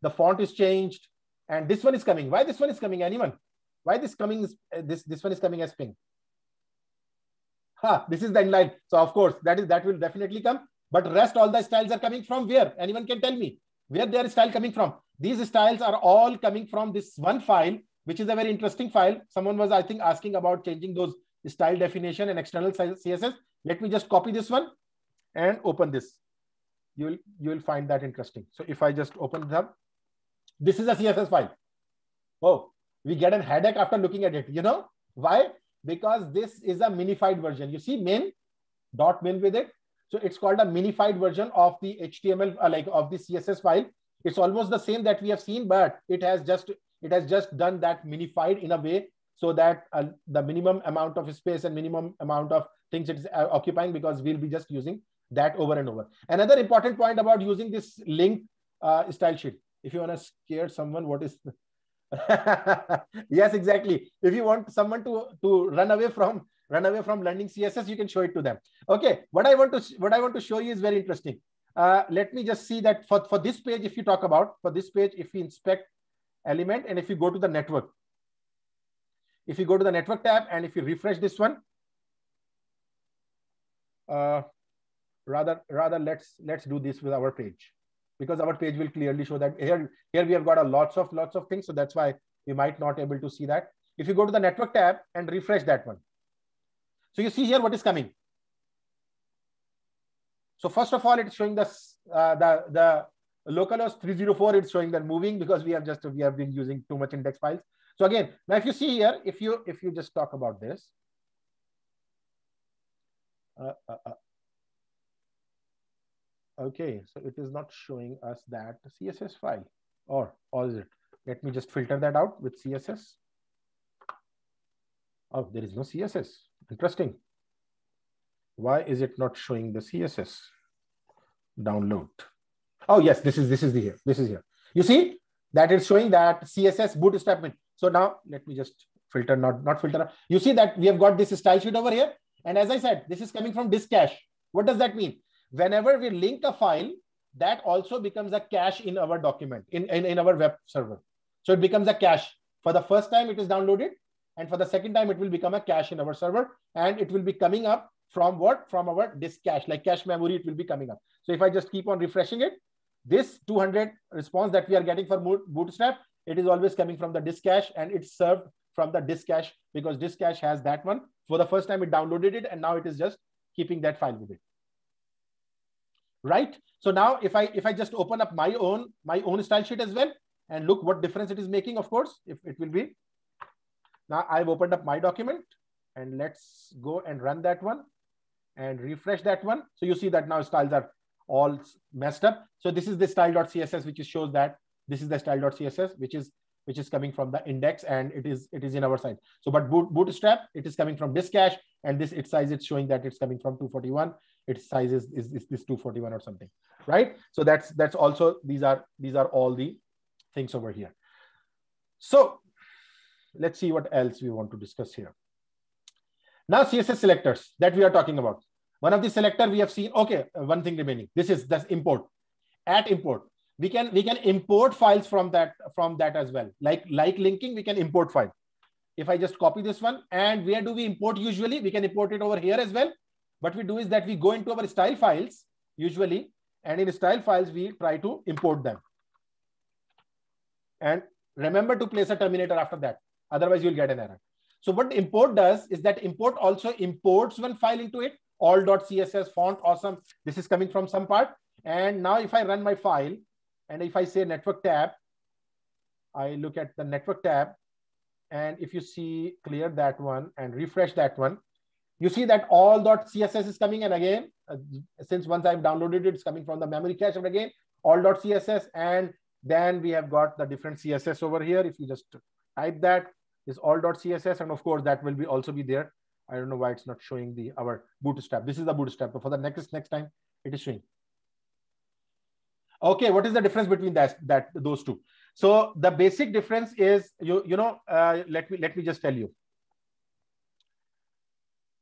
the font is changed, and this one is coming. Why this one is coming? Anyone? Why this coming is this one is coming as ping? This is the inline. So of course that will definitely come. But rest all the styles are coming from where? Anyone can tell me where their style coming from? These styles are all coming from this one file, which is a very interesting file. Someone was, I think, asking about changing those style definition and external CSS. Let me just copy this one and open this. You will find that interesting. So if I just open it up, this is a CSS file. Oh, we get a headache after looking at it. You know why? Because this is a minified version. You see min with it. So it's called a minified version of the HTML, of the CSS file. It's almost the same that we have seen, but it has just done that minified in a way so that the minimum amount of space and minimum amount of things it is occupying, because we'll be just using that over and over. Another important point about using this link style sheet. If you want to scare someone, what is yes, exactly. If you want someone to run away from learning CSS, you can show it to them. Okay, what I want to show you is very interesting. Let me just see that for this page, if you talk about for this page, if we inspect element, and if you go to the network, tab, and if you refresh this one, rather let's do this with our page, because our page will clearly show that here we have got a lots of things. So that's why we might not able to see that. If you go to the network tab and refresh that one, so you see here what is coming. So first of all, it's showing the localhost 304. It's showing that moving because we have been using too much index files. So again, now if you see here, if you just talk about this, okay, so it is not showing us that CSS file, or is it? Let me just filter that out with CSS. Oh, there is no CSS. Interesting. Why is it not showing the CSS download? Oh yes, this is here. This is here. You see that it's showing that CSS bootstrap. So now let me just filter, not filter. You see that we have got this style sheet over here. And as I said, this is coming from disk cache. What does that mean? Whenever we link a file, that also becomes a cache in our document, in our web server. So it becomes a cache. For the first time, it is downloaded. And for the second time, it will become a cache in our server. And it will be coming up from what? From our disk cache, like cache memory, it will be coming up. So if I just keep on refreshing it, this 200 response that we are getting for Bootstrap, it is always coming from the disk cache, and it's served from the disk cache because disk cache has that one. For the first time, it downloaded it, and now it is just keeping that file with it. Right? So now if I just open up my own style sheet as well, and look what difference it is making, of course, if it will be. Now I've opened up my document, and let's go and run that one and refresh that one. So you see that now styles are all messed up. So this is the style.css, which shows that this is the style.css, which is coming from the index, and it is in our side. So but Bootstrap, it is coming from disk cache, and its size, it's showing that it's coming from 241. Its size is this 241 or something, right? So that's also, these are all the things over here. So let's see what else we want to discuss here. Now CSS selectors that we are talking about. One of the selector we have seen. Okay, one thing remaining. This is the import. At import, we can import files from that as well. Like linking, we can import file. If I just copy this one, and where do we import usually? We can import it over here as well. What we do is that we go into our style files usually, and in style files we try to import them. And remember to place a terminator after that. Otherwise, you'll get an error. So what import does is that import also imports one file into it. All.css font awesome. This is coming from some part. And now if I run my file, and if I say network tab, I look at the network tab, and if you see, clear that one and refresh that one, you see that all.css is coming. And again, since once I've downloaded it, it's coming from the memory cache. And again, all.css, and then we have got the different CSS over here. If you just type that, is all.css, and of course that will be also be there. I don't know why it's not showing our Bootstrap. This is the Bootstrap, but for the next time it is showing. Okay, what is the difference between those two? So the basic difference is let me just tell you.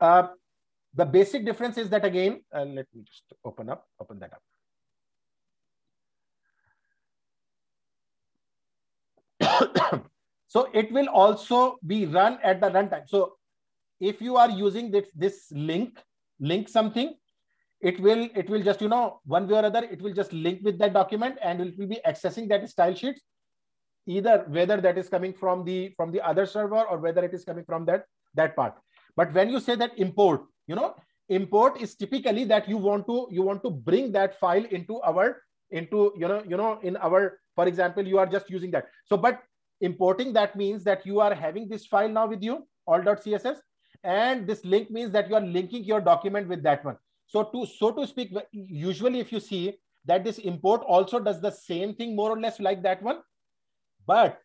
The basic difference is that, again, let me just open that up. So it will also be run at the runtime. So if you are using this link something, it will just, one way or other, it will just link with that document, and it will be accessing that style sheets, either whether that is coming from the other server or whether it is coming from that part. But when you say that import, import is typically that you want to bring that file into our, for example, you are just using that. So, but importing, that means that you are having this file now with you, all.css, and this link means that you are linking your document with that one. So to speak, usually if you see that this import also does the same thing more or less like that one, but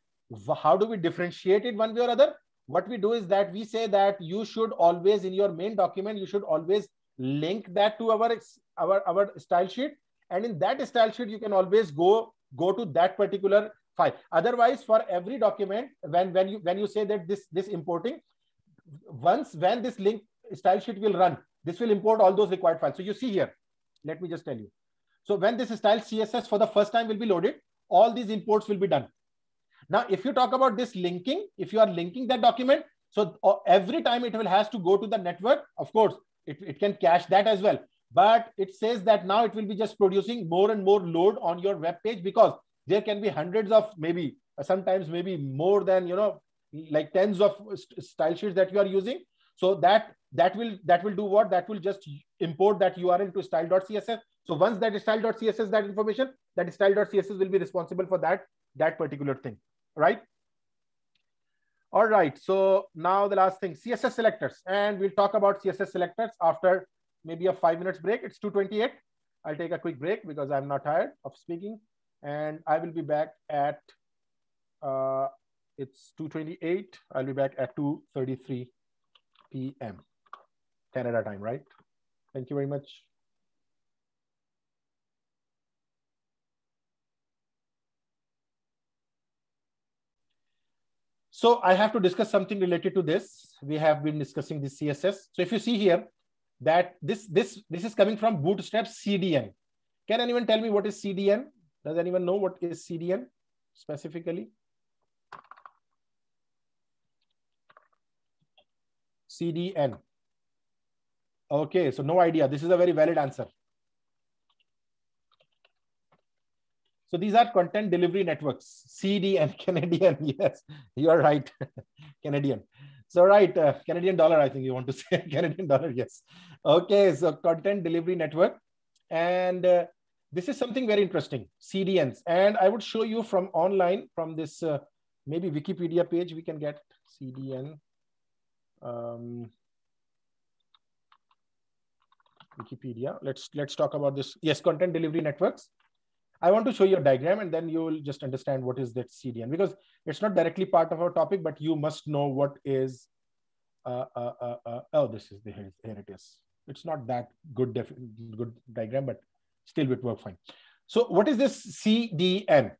how do we differentiate it one way or other? What we do is that we say that you should always, in your main document, you should always link that to our style sheet, and in that style sheet you can always go to that particular file. Otherwise, for every document, when you say that this importing, when this link style sheet will run, this will import all those required files. So you see here, let me just tell you. So when this style CSS for the first time will be loaded, all these imports will be done. Now, if you talk about this linking, if you are linking that document, so every time it has to go to the network. Of course, it can cache that as well. But it says that now it will be just producing more and more load on your web page, because there can be hundreds of, sometimes maybe more than, like tens of style sheets that you are using. So that will do what? That will just import that URL to style.css. So once that is style.css, that information, that style.css will be responsible for that particular thing, right? All right. So now the last thing, CSS selectors, and we'll talk about CSS selectors after maybe a 5 minutes break. It's 2:28. I'll take a quick break because I'm not tired of speaking, and I will be back at it's 2:28. I'll be back at 2:33 p.m. Canada time, right? Thank you very much. So I have to discuss something related to this. We have been discussing this CSS. So if you see here that this is coming from Bootstrap CDN. Can anyone tell me what is CDN? Does anyone know what is CDN specifically? CDN. Okay, so no idea. This is a very valid answer. So these are content delivery networks. CDN, Canadian. Yes, you are right. Canadian. So right, Canadian dollar, I think you want to say. Canadian dollar, yes. Okay, so content delivery network. And this is something very interesting, CDNs. And I would show you from online, from this maybe Wikipedia page, we can get CDN. Wikipedia. Let's talk about this. Yes, content delivery networks. I want to show you a diagram and then you will just understand what is that CDN, because it's not directly part of our topic, but you must know what is, oh, this is here it is. It's not that good diagram, but still it work fine. So what is this CDN?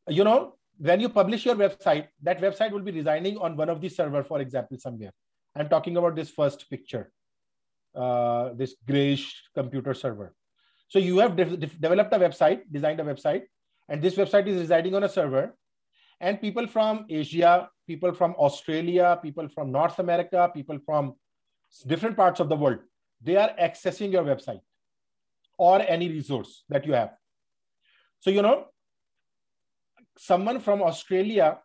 You know, when you publish your website, that website will be residing on one of the server, for example, somewhere. I'm talking about this first picture, this grayish computer server. So you have developed a website, designed a website, and this website is residing on a server. And people from Asia, people from Australia, people from North America, people from different parts of the world, they are accessing your website or any resource that you have. So, you know, someone from Australia,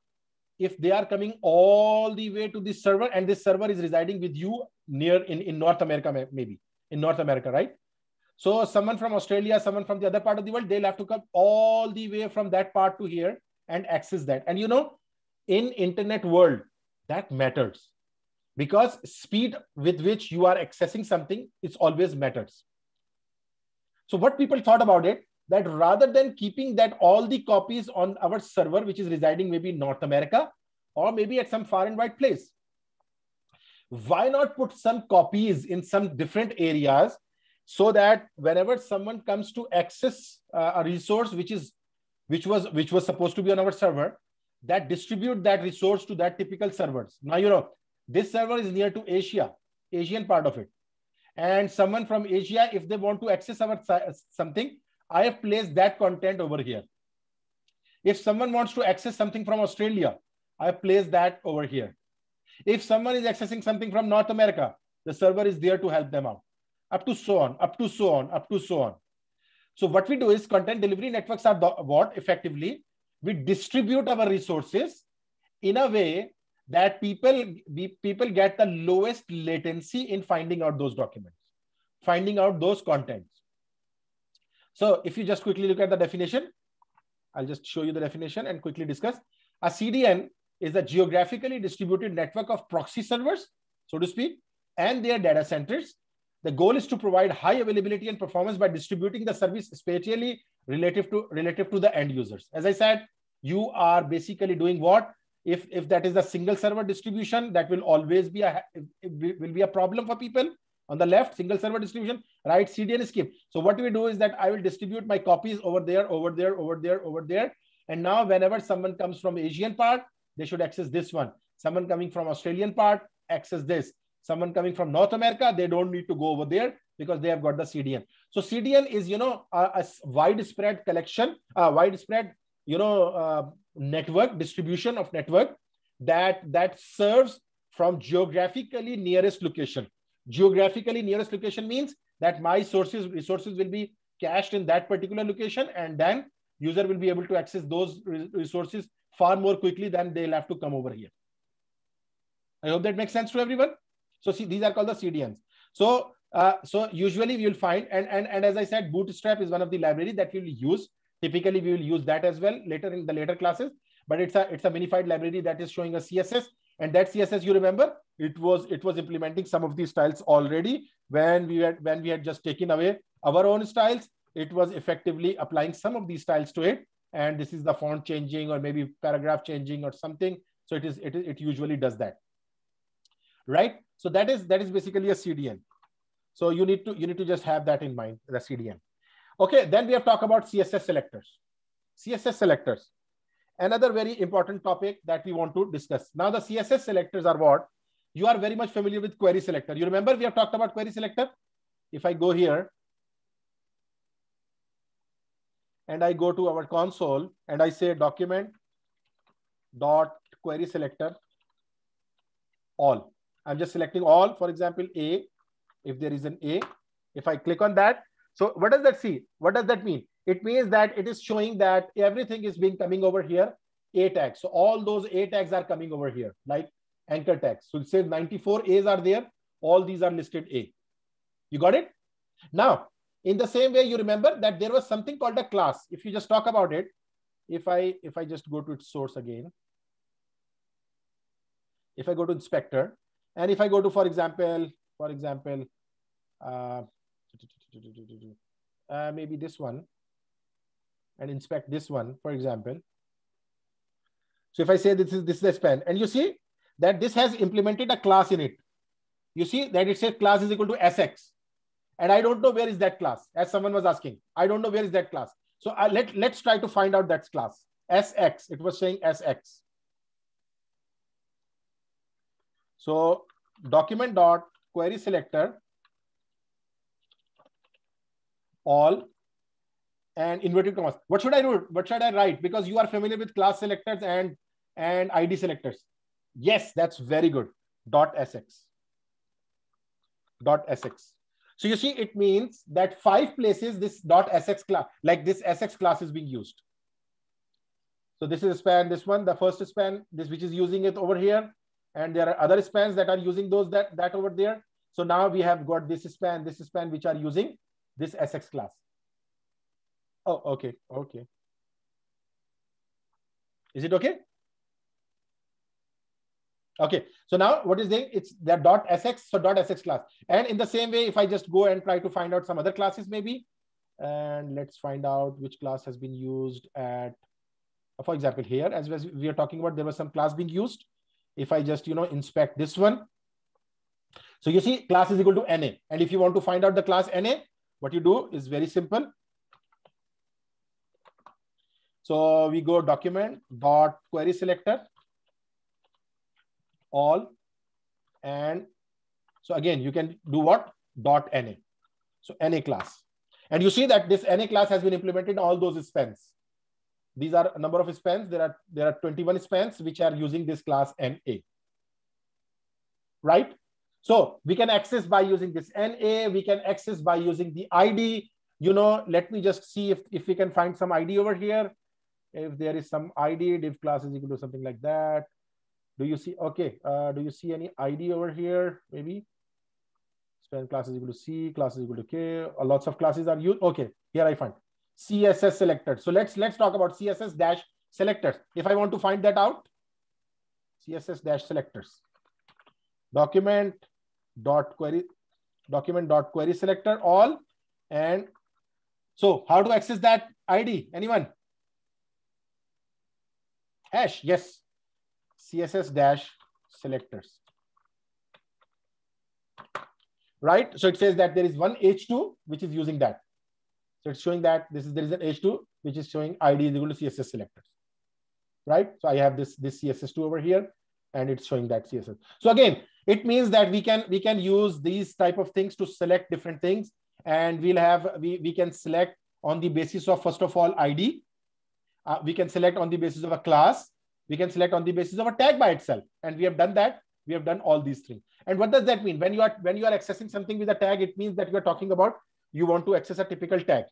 if they are coming all the way to this server and this server is residing with you near in North America, maybe in North America, right? So someone from Australia, someone from the other part of the world, they'll have to come all the way from that part to here and access that. And you know, in internet world, that matters because speed with which you are accessing something, it's always matters. So what people thought about it, that rather than keeping that all the copies on our server, which is residing maybe in North America or maybe at some far and wide place, why not put some copies in some different areas so that whenever someone comes to access a resource which was supposed to be on our server, that distribute that resource to that typical servers. Now, you know, this server is near to Asia, Asian part of it. And someone from Asia, if they want to access our something, I have placed that content over here. If someone wants to access something from Australia, I have placed that over here. If someone is accessing something from North America, the server is there to help them out. Up to so on, up to so on, up to so on. So what we do is content delivery networks are what effectively we distribute our resources in a way that people get the lowest latency in finding out those documents, finding out those contents. So if you just quickly look at the definition, I'll just show you the definition and quickly discuss. A CDN is a geographically distributed network of proxy servers, so to speak, and their data centers. The goal is to provide high availability and performance by distributing the service spatially relative to the end users. As I said, you are basically doing what? If that is a single server distribution, that will always be a problem for people. On the left, single server distribution, right? CDN skip. So what we do is that I will distribute my copies over there, over there, over there, over there. And now whenever someone comes from Asian part, they should access this one. Someone coming from Australian part, access this. Someone coming from North America, they don't need to go over there because they have got the CDN. So CDN is, you know, a widespread collection, widespread, you know, network, distribution of network that serves from geographically nearest location. Geographically nearest location means that my resources will be cached in that particular location, and then user will be able to access those resources far more quickly than they'll have to come over here. I hope that makes sense to everyone. So see, these are called the CDNs. So usually we will find, and as I said, Bootstrap is one of the library that we will use. Typically, we will use that as well later in the later classes. But it's a minified library that is showing a CSS, and that CSS, you remember, it was implementing some of these styles already when we had just taken away our own styles. It was effectively applying some of these styles to it, and this is the font changing or maybe paragraph changing or something. So it usually does that, right? So that is basically a CDN. So you need to just have that in mind, the CDN. Okay, then we have talked about CSS selectors. CSS selectors, another very important topic that we want to discuss. Now the CSS selectors are what? You are very much familiar with query selector. You remember we have talked about query selector? If I go here and I go to our console and I say document dot query selector all. I'm just selecting all, for example, A, if there is an A. If I click on that, so what does that see? What does that mean? It means that it is showing that everything is being coming over here, A tags. So all those A tags are coming over here, like anchor tags. So it says 94 A's are there. All these are listed A. You got it? Now, in the same way, you remember that there was something called a class. If you just talk about it, if I just go to its source again, if I go to inspector, and if I go to, for example, maybe this one, and inspect this one, for example. So if I say this is a span, and you see that this has implemented a class in it. You see that it says class is equal to SX. And I don't know where is that class, as someone was asking. I don't know where is that class. So let's try to find out that class. SX, it was saying SX. So document dot query selector all and inverted commas. What should I do? What should I write? Because you are familiar with class selectors and ID selectors. Yes, that's very good. .sx. So you see, it means that 5 places this .sx class, like this SX class, is being used. So this is a span, this one, the first span, this which is using it over here. And there are other spans that are using those that over there. So now we have got this span, which are using this SX class. Oh, okay. Okay. Is it okay? Okay. So now what is it? It's the .sx, so .sx class. And in the same way, if I just go and try to find out some other classes maybe, and let's find out which class has been used at, for example, here, as we are talking about, there was some class being used. If I just, inspect this one. So you see class is equal to NA. And if you want to find out the class NA, what you do is very simple. So we go document dot query selector all. And so again, you can do what? .NA. So NA class. And you see that this NA class has been implemented in all those spans. These are a number of spans. There are 21 spans which are using this class NA. Right? So we can access by using this NA. We can access by using the ID. Let me just see if we can find some ID over here. If there is some ID, div class is equal to something like that. Do you see? Okay. Do you see any ID over here? Maybe. Span class is equal to C, class is equal to K. Lots of classes are used. Okay. Here I find CSS selectors. So let's talk about CSS dash selectors. If I want to find that out, CSS dash selectors. Document dot query selector all. And so how to access that ID? Anyone? Hash, yes. CSS dash selectors. Right? So it says that there is one H2 which is using that. So it's showing that there is an H2 which is showing ID is equal to CSS selectors. Right? So I have this CSS2 over here, and it's showing that CSS. So again, it means that we can use these type of things to select different things, and we can select on the basis of, first of all, ID. We can select on the basis of a class. We can select on the basis of a tag by itself, and we have done that. We have done all these things. And what does that mean? When you are accessing something with a tag, it means that you are talking about you want to access a typical tag.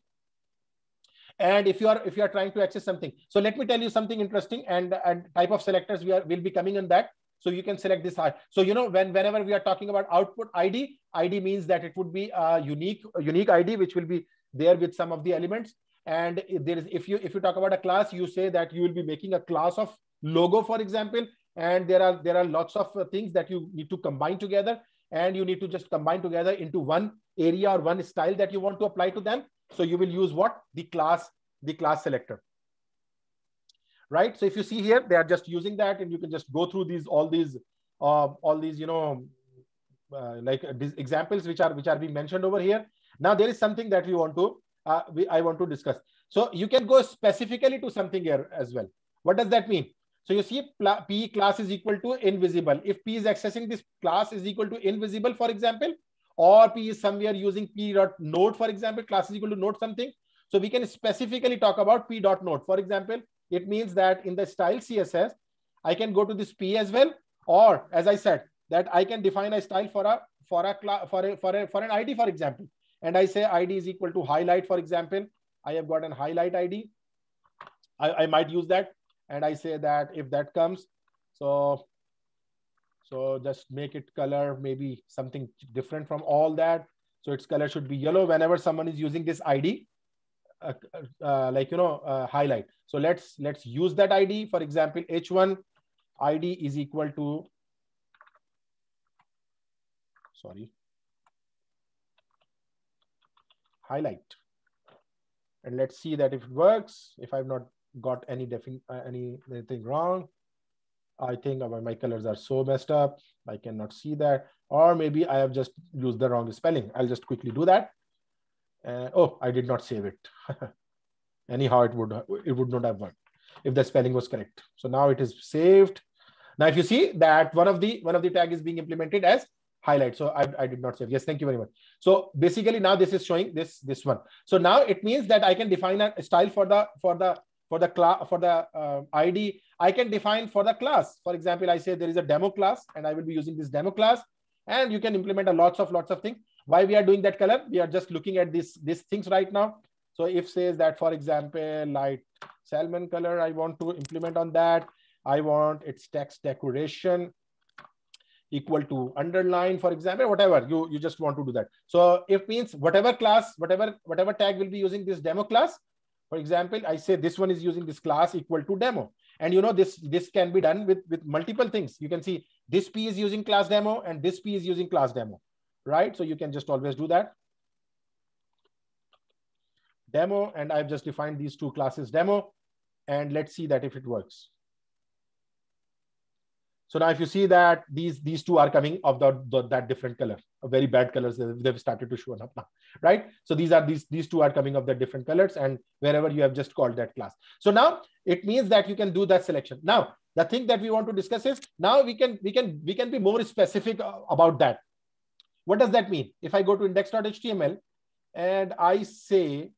And if you are trying to access something, so let me tell you something interesting, and type of selectors will be coming on that. So you can select this. So, you know, whenever we are talking about output ID, ID means that it would be a unique ID, which will be there with some of the elements. And if you talk about a class, you say that you will be making a class of logo, for example, and there are lots of things that you need to combine together, and you need to just combine together into one area or one style that you want to apply to them. So you will use what? The class selector. Right? So if you see here, they are just using that, and you can just go through all these, you know, these examples which are being mentioned over here. Now there is something that we want to I want to discuss. So you can go specifically to something here as well. What does that mean? So you see P class is equal to invisible. If P is accessing this class is equal to invisible, for example, or P is somewhere using P dot node, for example, class is equal to node something. So we can specifically talk about P dot node. For example, it means that in the style CSS, I can go to this P as well, or as I said, that I can define a style for an ID, for example, and I say ID is equal to highlight, for example. I have got an highlight ID. I might use that, and I say that if that comes, so just make it color maybe something different from all that. So its color should be yellow whenever someone is using this ID. Highlight. So let's use that ID. For example, H1 ID is equal to, highlight, and let's see that if it works. If I've not got anything wrong, I think my colors are so messed up, I cannot see that, or maybe I have just used the wrong spelling. I'll just quickly do that. Oh, I did not save it. Anyhow, it would not have worked if the spelling was correct. So now it is saved. Now, if you see that one of the tag is being implemented as highlight. So I did not save. Yes, thank you very much. So basically now this is showing this one. So now it means that I can define a style for the ID. I can define for the class. For example, I say there is a demo class, and I will be using this demo class, and you can implement lots of things. Why we are doing that color? We are just looking at these things right now. So if says that, for example, light salmon color, I want to implement on that. I want its text decoration equal to underline, for example, whatever you just want to do that. So if means whatever class, whatever tag will be using this demo class. For example, I say this one is using this class equal to demo. And you know, this can be done with multiple things. You can see this P is using class demo and this P is using class demo, right? So you can just always do that. Demo, and I've just defined these two classes demo, and let's see that if it works. So now if you see that these two are coming of that different color, very bad colors, they've started to show up now, right? So these two are coming of the different colors, and wherever you have just called that class. So now it means that you can do that selection. Now the thing that we want to discuss is now we can be more specific about that. What does that mean? If I go to index.html and I say,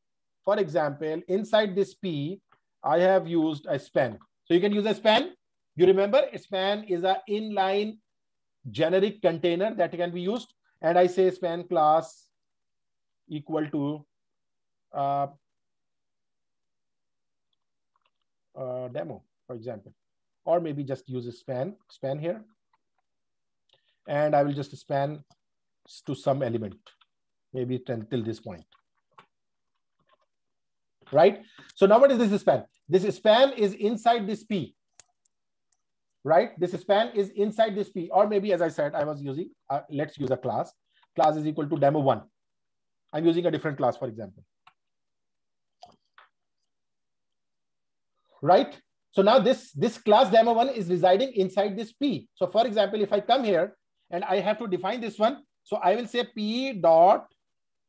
for example, inside this P, I have used a span. So you can use a span. You remember, a span is an inline generic container that can be used. And I say span class equal to demo, for example, or maybe just use a span here. And I will just span to some element, maybe till this point. Right? So now what is this span? This span is inside this P. Right? This span is inside this P, or maybe, as I said, I was using, let's use a class. Class is equal to demo1. I'm using a different class, for example. Right? So now this class demo1 is residing inside this P. So for example, if I come here and I have to define this one, so I will say P dot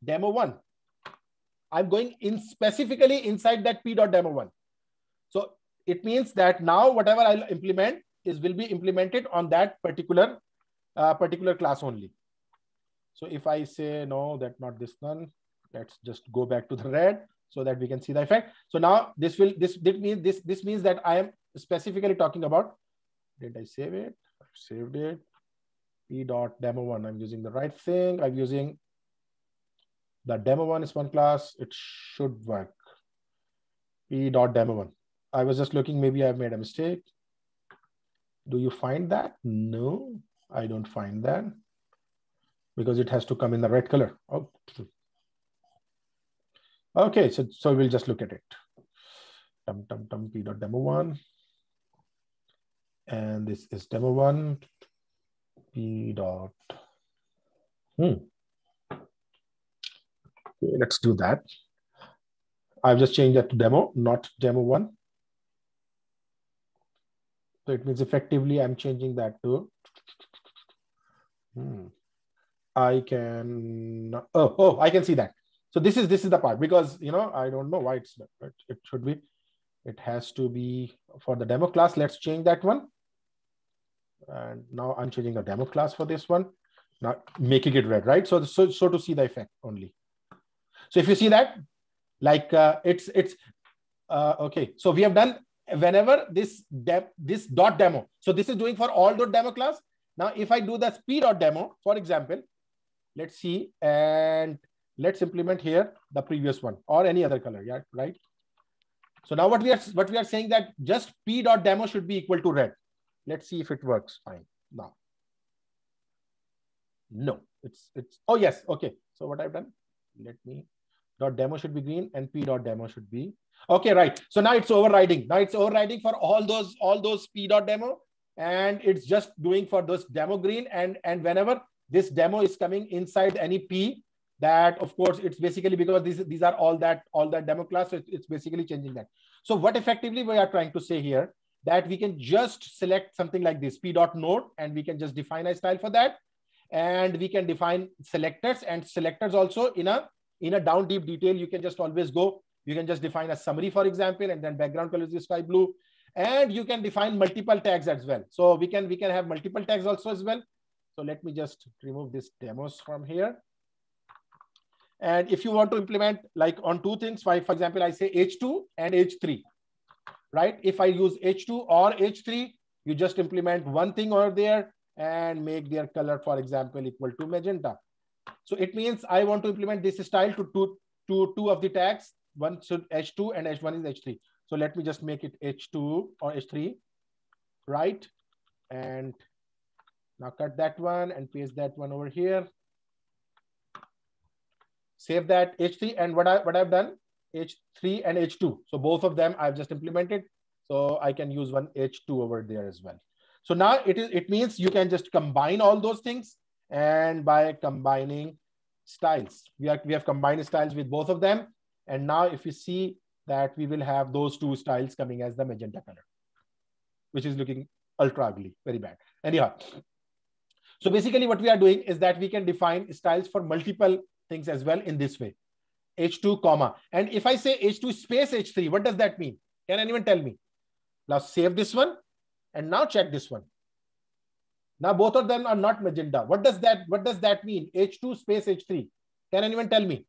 demo1. I'm going in specifically inside that P dot demo1. So it means that now whatever I'll implement will be implemented on that particular class only. So if I say no, that's not this one, let's just go back to the red so that we can see the effect. So now this means that I am specifically talking about, did I save it? I've saved it. P dot demo1. I'm using the right thing. I'm using the demo1 is one class. It should work. P dot demo1. I was just looking, maybe I've made a mistake. Do you find that? No, I don't find that because it has to come in the red color. Oh. Okay, so we'll just look at it. P.demo1. And this is demo1. P. Okay, let's do that. I've just changed that to demo, not demo1. So it means effectively I'm changing that to I can I can see that. So this is the part, because I don't know why it should be. It has to be for the demo class. Let's change that one. And now I'm changing the demo class for this one, not making it red, right? So to see the effect only. So if you see that, like it's okay. So we have done whenever this dot demo. So this is doing for all dot demo class. Now, if I do the p.demo, for example, let's see, and let's implement here the previous one or any other color, yeah, right? So now what we are saying that just p.demo should be equal to red. Let's see if it works fine now. No, it's oh yes, okay. So what I've done, let me .demo should be green and p.demo should be okay, right? So now it's overriding. Now it's overriding for all those p.demo, and it's just doing for those demo green. And whenever this demo is coming inside any p, that of course it's basically because these are all that demo class. So it's basically changing that. So what effectively we are trying to say here, that we can just select something like this p.node, and we can just define a style for that, and we can define selectors, and selectors also in a down deep detail. You can just always go. You can just define a summary, for example, and then background color is sky blue, and you can define multiple tags as well. So we can have multiple tags also as well. So let me just remove this demos from here. And if you want to implement like on two things, for example, I say H2 and H3, right? If I use H2 or H3, you just implement one thing over there and make their color, for example, equal to magenta. So it means I want to implement this style to two of the tags. One should H2 and H1 is H3. So let me just make it H2 or H3, right? And now cut that one and paste that one over here. Save that H3, and what I've done, H3 and H2. So both of them I've just implemented. So I can use one H2 over there as well. So now it means you can just combine all those things, and by combining styles, we have combined styles with both of them. And now if you see that, we will have those two styles coming as the magenta color, which is looking ultra ugly, very bad. Anyhow, so basically what we are doing is that we can define styles for multiple things as well in this way. H2 comma, and if I say H2 space H3, what does that mean? Can anyone tell me? Now save this one, and now check this one. Now both of them are not magenta. What does that mean? H2 space H3. Can anyone tell me?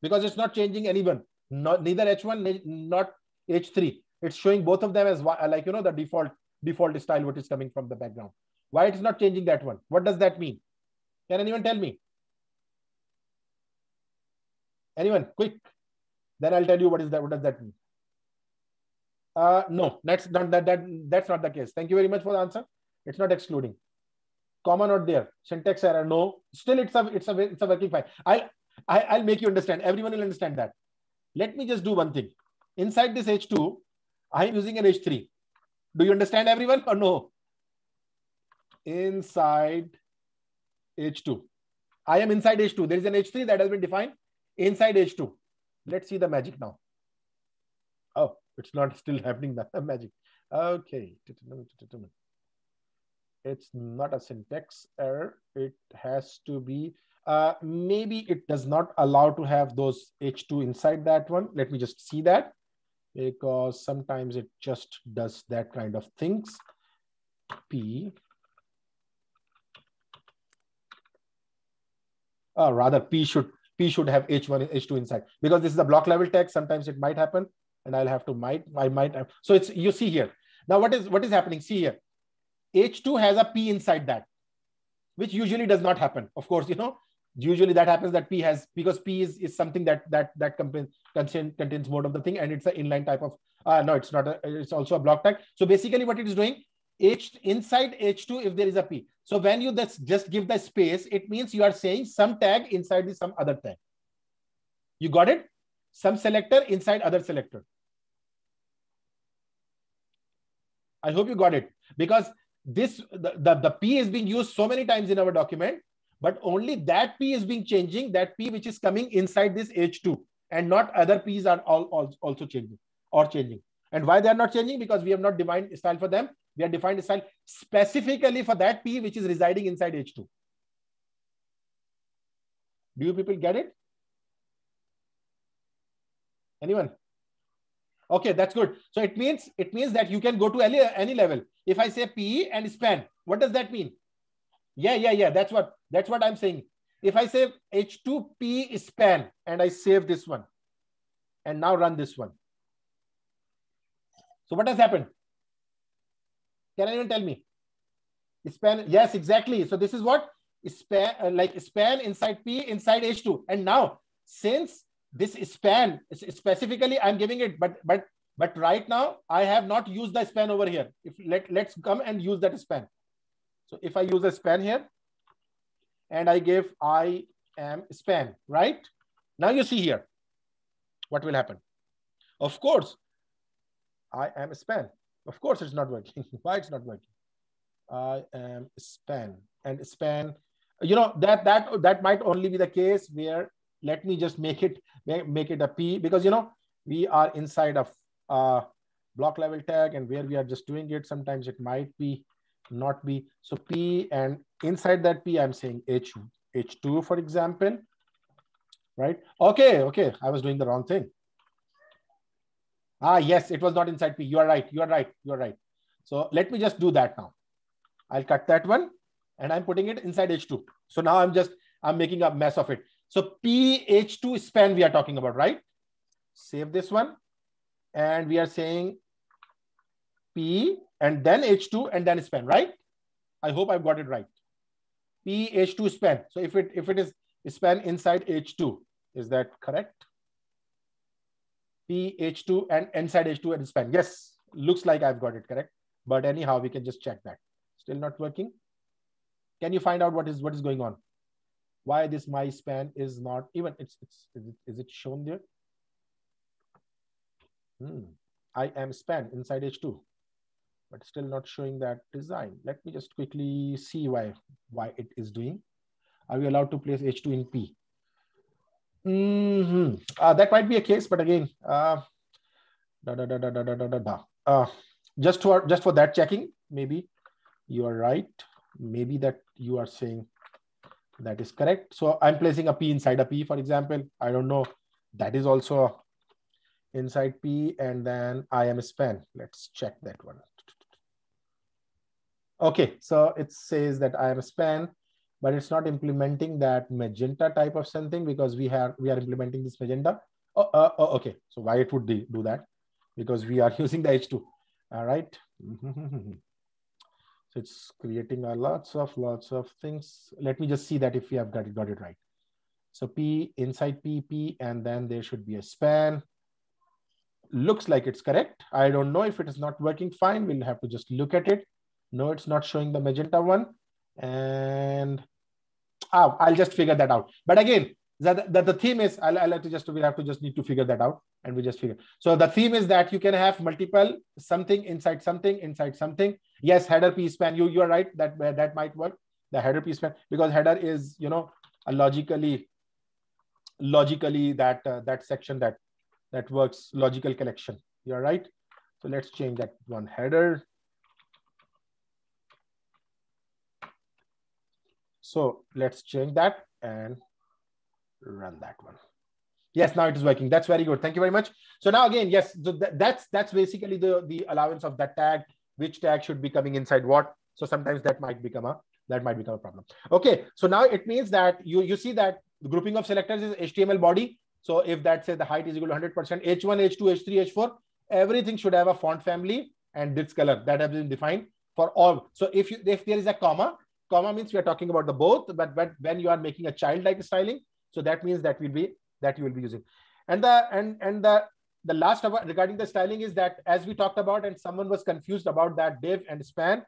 Because it's not changing anyone. Neither H1 not H3. It's showing both of them as like the default style what is coming from the background. Why it is not changing that one? What does that mean? Can anyone tell me? Anyone, quick. Then I'll tell you what is that. What does that mean? No, that's not that's not the case. Thank you very much for the answer. It's not excluding. Comma not there. Syntax error. No. Still, it's a working file. I'll make you understand. Everyone will understand that. Let me just do one thing. Inside this H2, I am using an H3. Do you understand, everyone, or no? Inside H2, I am inside H2. There is an H3 that has been defined inside H2. Let's see the magic now. Oh, it's not still happening, the magic. Okay. It's not a syntax error. It has to be, maybe it does not allow to have those H2 inside that one. Let me just see that, because sometimes it just does that kind of things. Rather P should have H1 and H2 inside, because this is a block level text. Sometimes it might happen, and I'll have to I might have. So it's, you see here. Now what is happening? See here. H2 has a P inside that, which usually does not happen. Of course, usually that happens that P has, because P is something that contains more of the thing, and it's an inline type of, no, it's not, it's also a block tag. So basically what it is doing, inside H2 if there is a P. So when you just give the space, it means you are saying some tag inside the some other tag. You got it? Some selector inside other selector. I hope you got it, because the P is being used so many times in our document, but only that P is being changing, that P which is coming inside this H2, and not other P's are also changing or changing. And why they are not changing? Because we have not defined style for them. We have defined a style specifically for that P which is residing inside H2. Do you people get it? Anyone? Okay, that's good. So it means that you can go to any level. If I say P and span, what does that mean? Yeah. That's what I'm saying. If I say H2P span and I save this one and now run this one. So what has happened? Can anyone tell me? Span, yes, exactly. So this is what span, like span inside P inside H2. And now since this span specifically I'm giving it, but right now I have not used the span over here. Let's come and use that span. So if I use a span here and I give I am span, right? Now you see here what will happen. Of course, I am span. Of course, it's not working. Why it's not working? I am span, and span. You know that might only be the case where, let me just make it a P, because you know we are inside of block level tag, and where we are just doing it, sometimes it might be not be. So P, and inside that P I'm saying H2 for example, right? Okay, I was doing the wrong thing. Yes, it was not inside P. You are right. So let me just do that now. I'll cut that one and I'm putting it inside H2. So now I'm making a mess of it. So P H2 span we are talking about, right? Save this one. And we are saying P and then H2 and then span, right? I hope I've got it right. P H2 span. So if it is span inside H2, is that correct? P H2 and inside H2 and span. Yes, looks like I've got it correct. But anyhow, we can just check that. Still not working. Can you find out what is going on? Why this my span is not even, is it shown there? I am span inside H2, but still not showing that design. Let me just quickly see why it is doing. Are we allowed to place H2 in P? That might be a case, but again, just for that checking, maybe you are right. Maybe that you are saying that is correct. So I'm placing a P inside a P, for example. I don't know. That is also inside P, and then I am span. Let's check that one. Okay, so it says that I am span, but it's not implementing that magenta type of something, because we are implementing this magenta. Okay. So why it would do that? Because we are using the H2. All right. So it's creating lots of things. Let me just see that if we have got it right. So P inside P, and then there should be a span. Looks like it's correct. I don't know if it is not working fine. We'll have to just look at it. No, it's not showing the magenta one. And I'll just figure that out. But again, the theme is, we'll have to just need to figure that out, and we just figure. So the theme is that you can have multiple something inside something. Yes, header P span. You are right that might work. The header P span, because header is, you know, a logically that section that works, logical collection. You are right. So let's change that one, header. So let's change that and run that one. Yes, now it is working. That's very good. Thank you very much. So now again, yes, that's basically the allowance of that tag. Which tag should be coming inside what? So sometimes that might become a problem. Okay, so now it means that you see that the grouping of selectors is HTML body. So if that says the height is equal to 100%, H1, H2, H3, H4, everything should have a font family and this color that has been defined for all. So if there is a comma means we are talking about the both, but when you are making a child-like styling, so that means that you will be using. And the the last about regarding the styling is that as we talked about, and someone was confused about that div and span.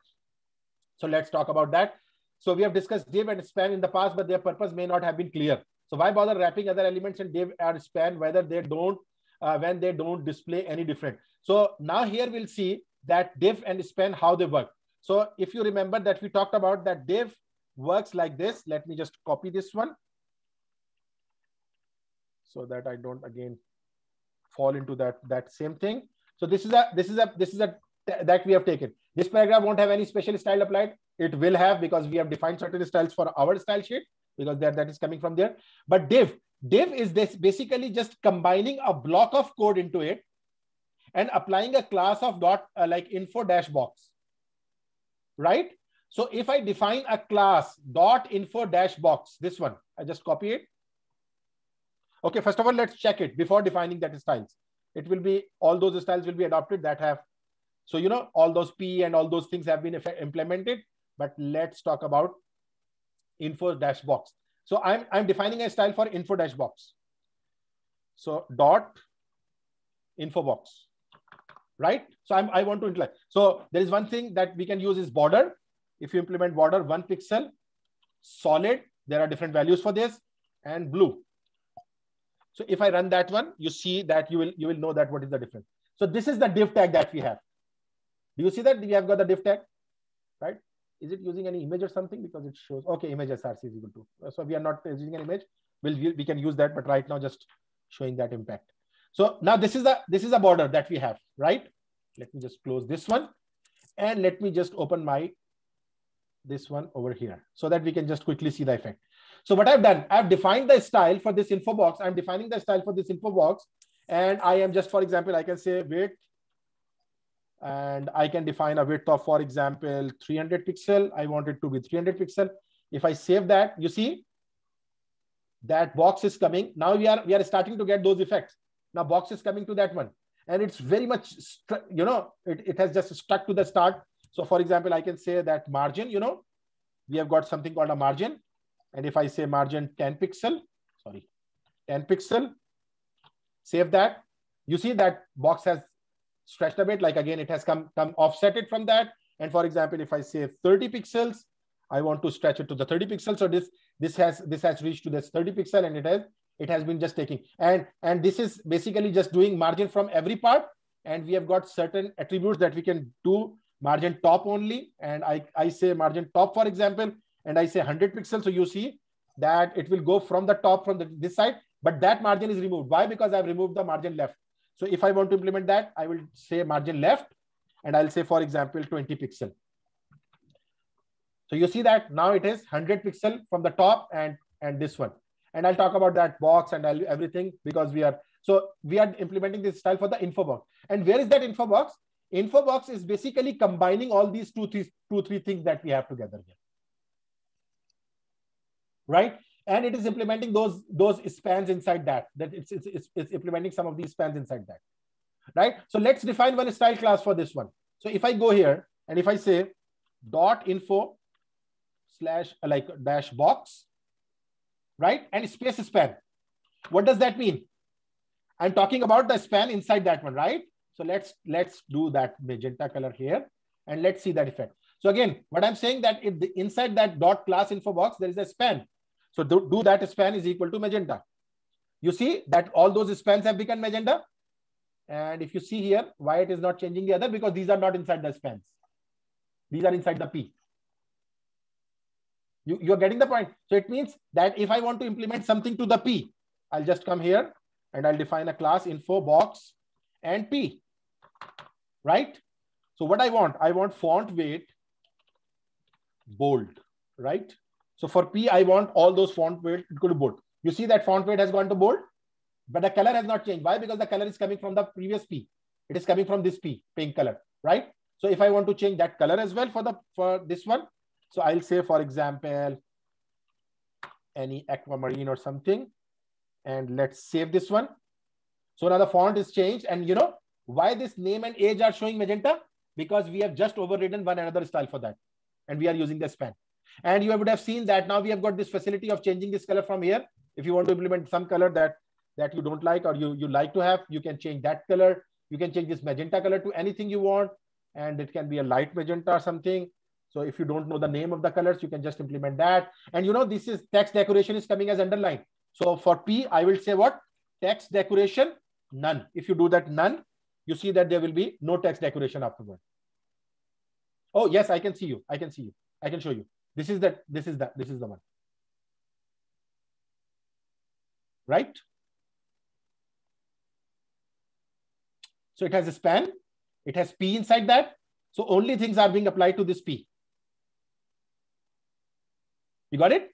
So let's talk about that. So we have discussed div and span in the past, but their purpose may not have been clear. So why bother wrapping other elements in div or span whether they don't when they don't display any different? So now here we'll see that div and span, how they work. So if you remember that we talked about that div works like this. Let me just copy this one so that I don't again fall into that same thing. So this is a that we have taken. This paragraph won't have any special style applied. It will have, because we have defined certain styles for our style sheet, because that is coming from there. But div is this basically just combining a block of code into it and applying a class of dot like info dash box, right? So if I define a class dot info dash box, this one, I just copy it. Okay, first of all, let's check it before defining that styles. It will be, all those styles will be adopted that have, so you know, all those P and all those things have been implemented. But let's talk about info dash box. So I'm defining a style for info dash box. So dot info box, right? So I want to implement. So there is one thing that we can use is border. If you implement border, 1 pixel, solid, there are different values for this, and blue. So if I run that one, you see that you will know that what is the difference. So this is the div tag that we have. Do you see that we have got the div tag, right? Is it using any image or something? Because it shows, okay, image src is equal to. So we are not using an image. We can use that, but right now just showing that impact. So now this is a border that we have, right? Let me just close this one, and let me just open this one over here so that we can just quickly see the effect. So what I've done, I've defined the style for this info box. I'm defining the style for this info box, and I am just, for example, I can say width, and I can define a width of, for example, 300 pixel. I want it to be 300 pixel. If I save that, you see that box is coming. Now we are starting to get those effects. Now box is coming to that one, and it's very much, you know, it has just stuck to the start. So for example, I can say that margin, you know, we have got something called a margin. And if I say margin 10 pixel, save that. You see that box has stretched a bit, like again, it has come offset it from that. And for example, if I say 30 pixels, I want to stretch it to the 30 pixels. So this has reached to this 30 pixel, and it has been just taking. And this is basically just doing margin from every part. And we have got certain attributes that we can do margin top only. And I say margin top, for example, and I say 100 pixels. So you see that it will go from the top, from this side, but that margin is removed. Why? Because I've removed the margin left. So if I want to implement that, I will say margin left, and I'll say, for example, 20 pixel. So you see that now it is 100 pixel from the top and this one. And I'll talk about that box and everything, because we are implementing this style for the info box. And where is that info box? Info box is basically combining all these two, three things that we have together here. Right? And it is implementing those spans inside that. It's implementing some of these spans inside that. Right? So let's define one style class for this one. So if I go here and if I say dot info slash like dash box, right? And space span. What does that mean? I'm talking about the span inside that one, right? So let's do that magenta color here, and let's see that effect. So again, what I'm saying that inside that dot class info box, there is a span. So do that span is equal to magenta. You see that all those spans have become magenta. And if you see here, why it is not changing the other, because these are not inside the spans. These are inside the P. You're getting the point. So it means that if I want to implement something to the P, I'll just come here and I'll define a class info box and P, right? So what I want font weight bold, right? So for P, I want all those font weight to go to bold. You see that font weight has gone to bold, but the color has not changed. Why? Because the color is coming from the previous P. It is coming from this P, pink color, right? So if I want to change that color as well for this one, so I'll say, for example, any aquamarine or something, and let's save this one. So now the font is changed, and you know why this name and age are showing magenta? Because we have just overridden one another style for that, and we are using the span. And you would have seen that now we have got this facility of changing this color from here. If you want to implement some color that that you don't like or you like to have, you can change that color. You can change this magenta color to anything you want, and it can be a light magenta or something. So if you don't know the name of the colors, you can just implement that. And this is text decoration is coming as underline. So for P, I will say what? Text decoration, none. If you do that none, you see that there will be no text decoration afterward. Oh, yes, I can see you. I can see you. I can show you. This is the one. Right? So it has a span. It has P inside that. So only things are being applied to this P. You got it?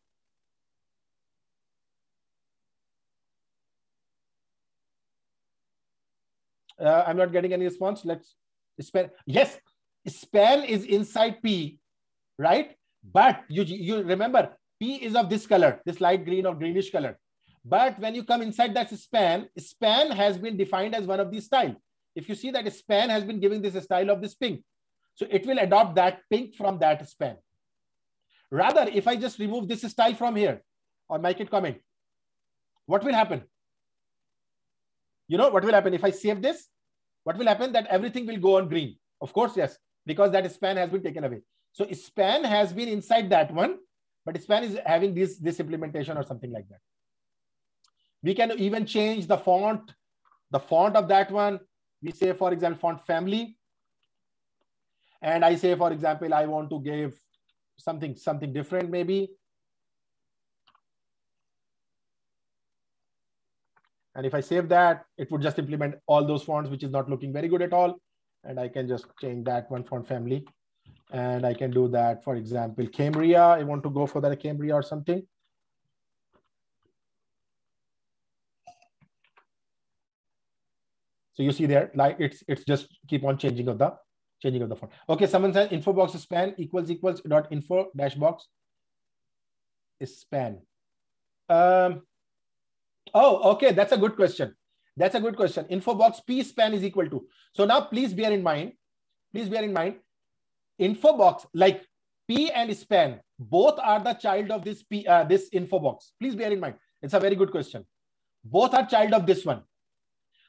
I'm not getting any response. Let's span. Yes, span is inside P, right? But you remember, P is of this color, this light green or greenish color. But when you come inside that span has been defined as one of these styles. If you see that span has been giving this style of this pink, so it will adopt that pink from that span. Rather, if I just remove this style from here or make it comment, what will happen? What will happen if I save this? What will happen? That everything will go on green. Of course, yes, because that span has been taken away. So span has been inside that one, but span is having this implementation or something like that. We can even change the font of that one. We say, for example, font family. And I say, for example, I want to give something different maybe. And if I save that, it would just implement all those fonts, which is not looking very good at all. And I can just change that one font family. And I can do that, for example, Cambria. I want to go for that Cambria or something. So you see there, like it's just keep on changing of the font. Okay, someone said infobox span equals dot info dash box span. Oh, okay, that's a good question. That's a good question. Infobox P span is equal to. So now please bear in mind, infobox, like P and span, both are the child of this this infobox. Please bear in mind. It's a very good question. Both are child of this one.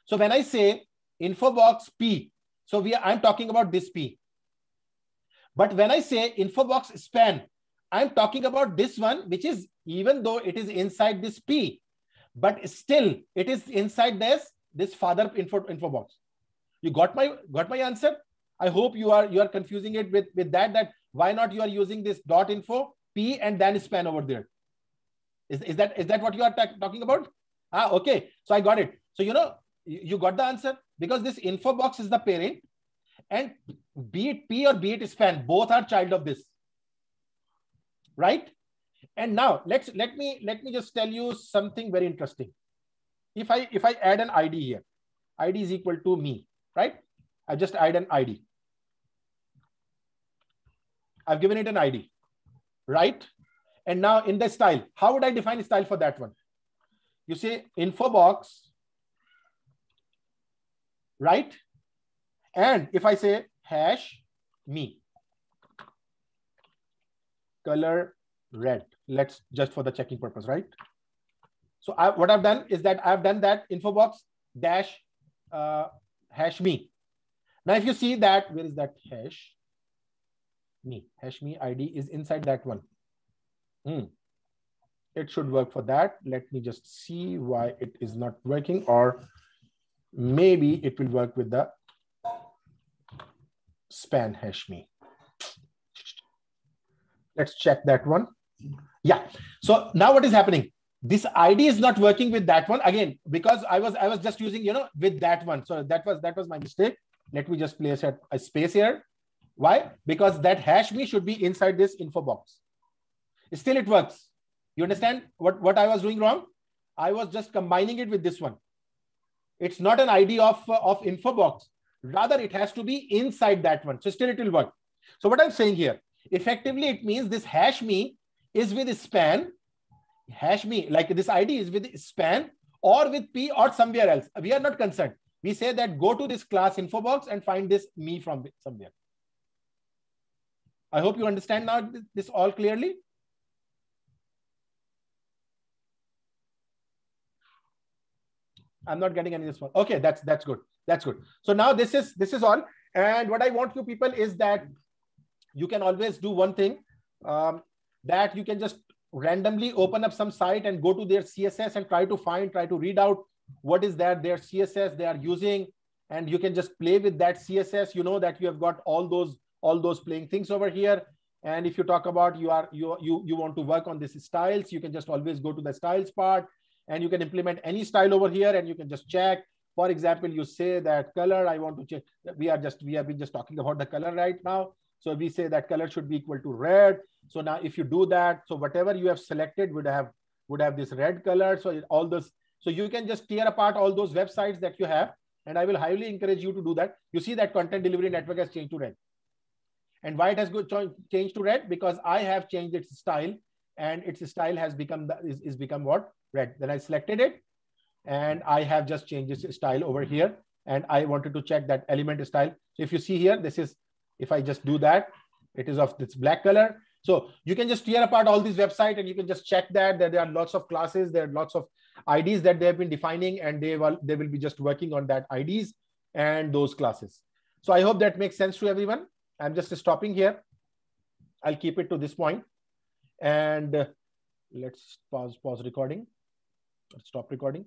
So when I say infobox P, so I'm talking about this P. But when I say infobox span, I'm talking about this one, which is, even though it is inside this P, but still it is inside this father infobox. You got my answer? I hope you are confusing it with that why not you are using this dot info P and then span over there. Is that what you are talking about? Okay. So I got it. So you got the answer, because this info box is the parent, and be it P or be it span, both are child of this, right? And now let me just tell you something very interesting. If I add an ID here, ID is equal to me, right? I just add an ID. I've given it an ID, right? And now in the style, how would I define style for that one? You say info box, right? And if I say hash me, color red, let's just for the checking purpose, right? So what I've done is that I've done that info box dash hash me. Now, if you see that, where is that hash me? Hash me ID is inside that one. It should work for that. Let me just see why it is not working, or maybe it will work with the span hash me. Let's check that one. Yeah. So now what is happening? This ID is not working with that one again, because I was just using, with that one. So that was my mistake. Let me just place a space here. Why? Because that hash me should be inside this info box. Still it works. You understand what I was doing wrong? I was just combining it with this one. It's not an ID of info box. Rather, it has to be inside that one. So still it will work. So what I'm saying here, effectively, it means this hash me is with span. Hash me, like this ID is with span or with P or somewhere else. We are not concerned. We say that go to this class info box and find this me from somewhere. I hope you understand now this all clearly. I'm not getting any response. Okay, that's good. That's good. So now this is all. And what I want you people is that you can always do one thing, that you can just randomly open up some site and go to their CSS and try to read out what is their CSS they are using, and you can just play with that CSS. You know that you have got all those playing things over here. And if you talk about you want to work on this styles, you can just always go to the styles part, and you can implement any style over here, and you can just check. For example, you say that color, I want to check. We have been just talking about the color right now. So we say that color should be equal to red. So now if you do that, so whatever you have selected would have this red color. So all this, so you can just tear apart all those websites that you have. And I will highly encourage you to do that. You see that content delivery network has changed to red. And why it has changed to red? Because I have changed its style, and its style has become become what? Red. Then I selected it, and I have just changed its style over here. And I wanted to check that element style. So if you see here, this is, if I just do that, it is of this black color. So you can just tear apart all these websites, and you can just check that there are lots of classes, there are lots of IDs that they have been defining, and they will be just working on that IDs and those classes. So I hope that makes sense to everyone. I'm just stopping here. I'll keep it to this point, and let's pause recording. Stop recording.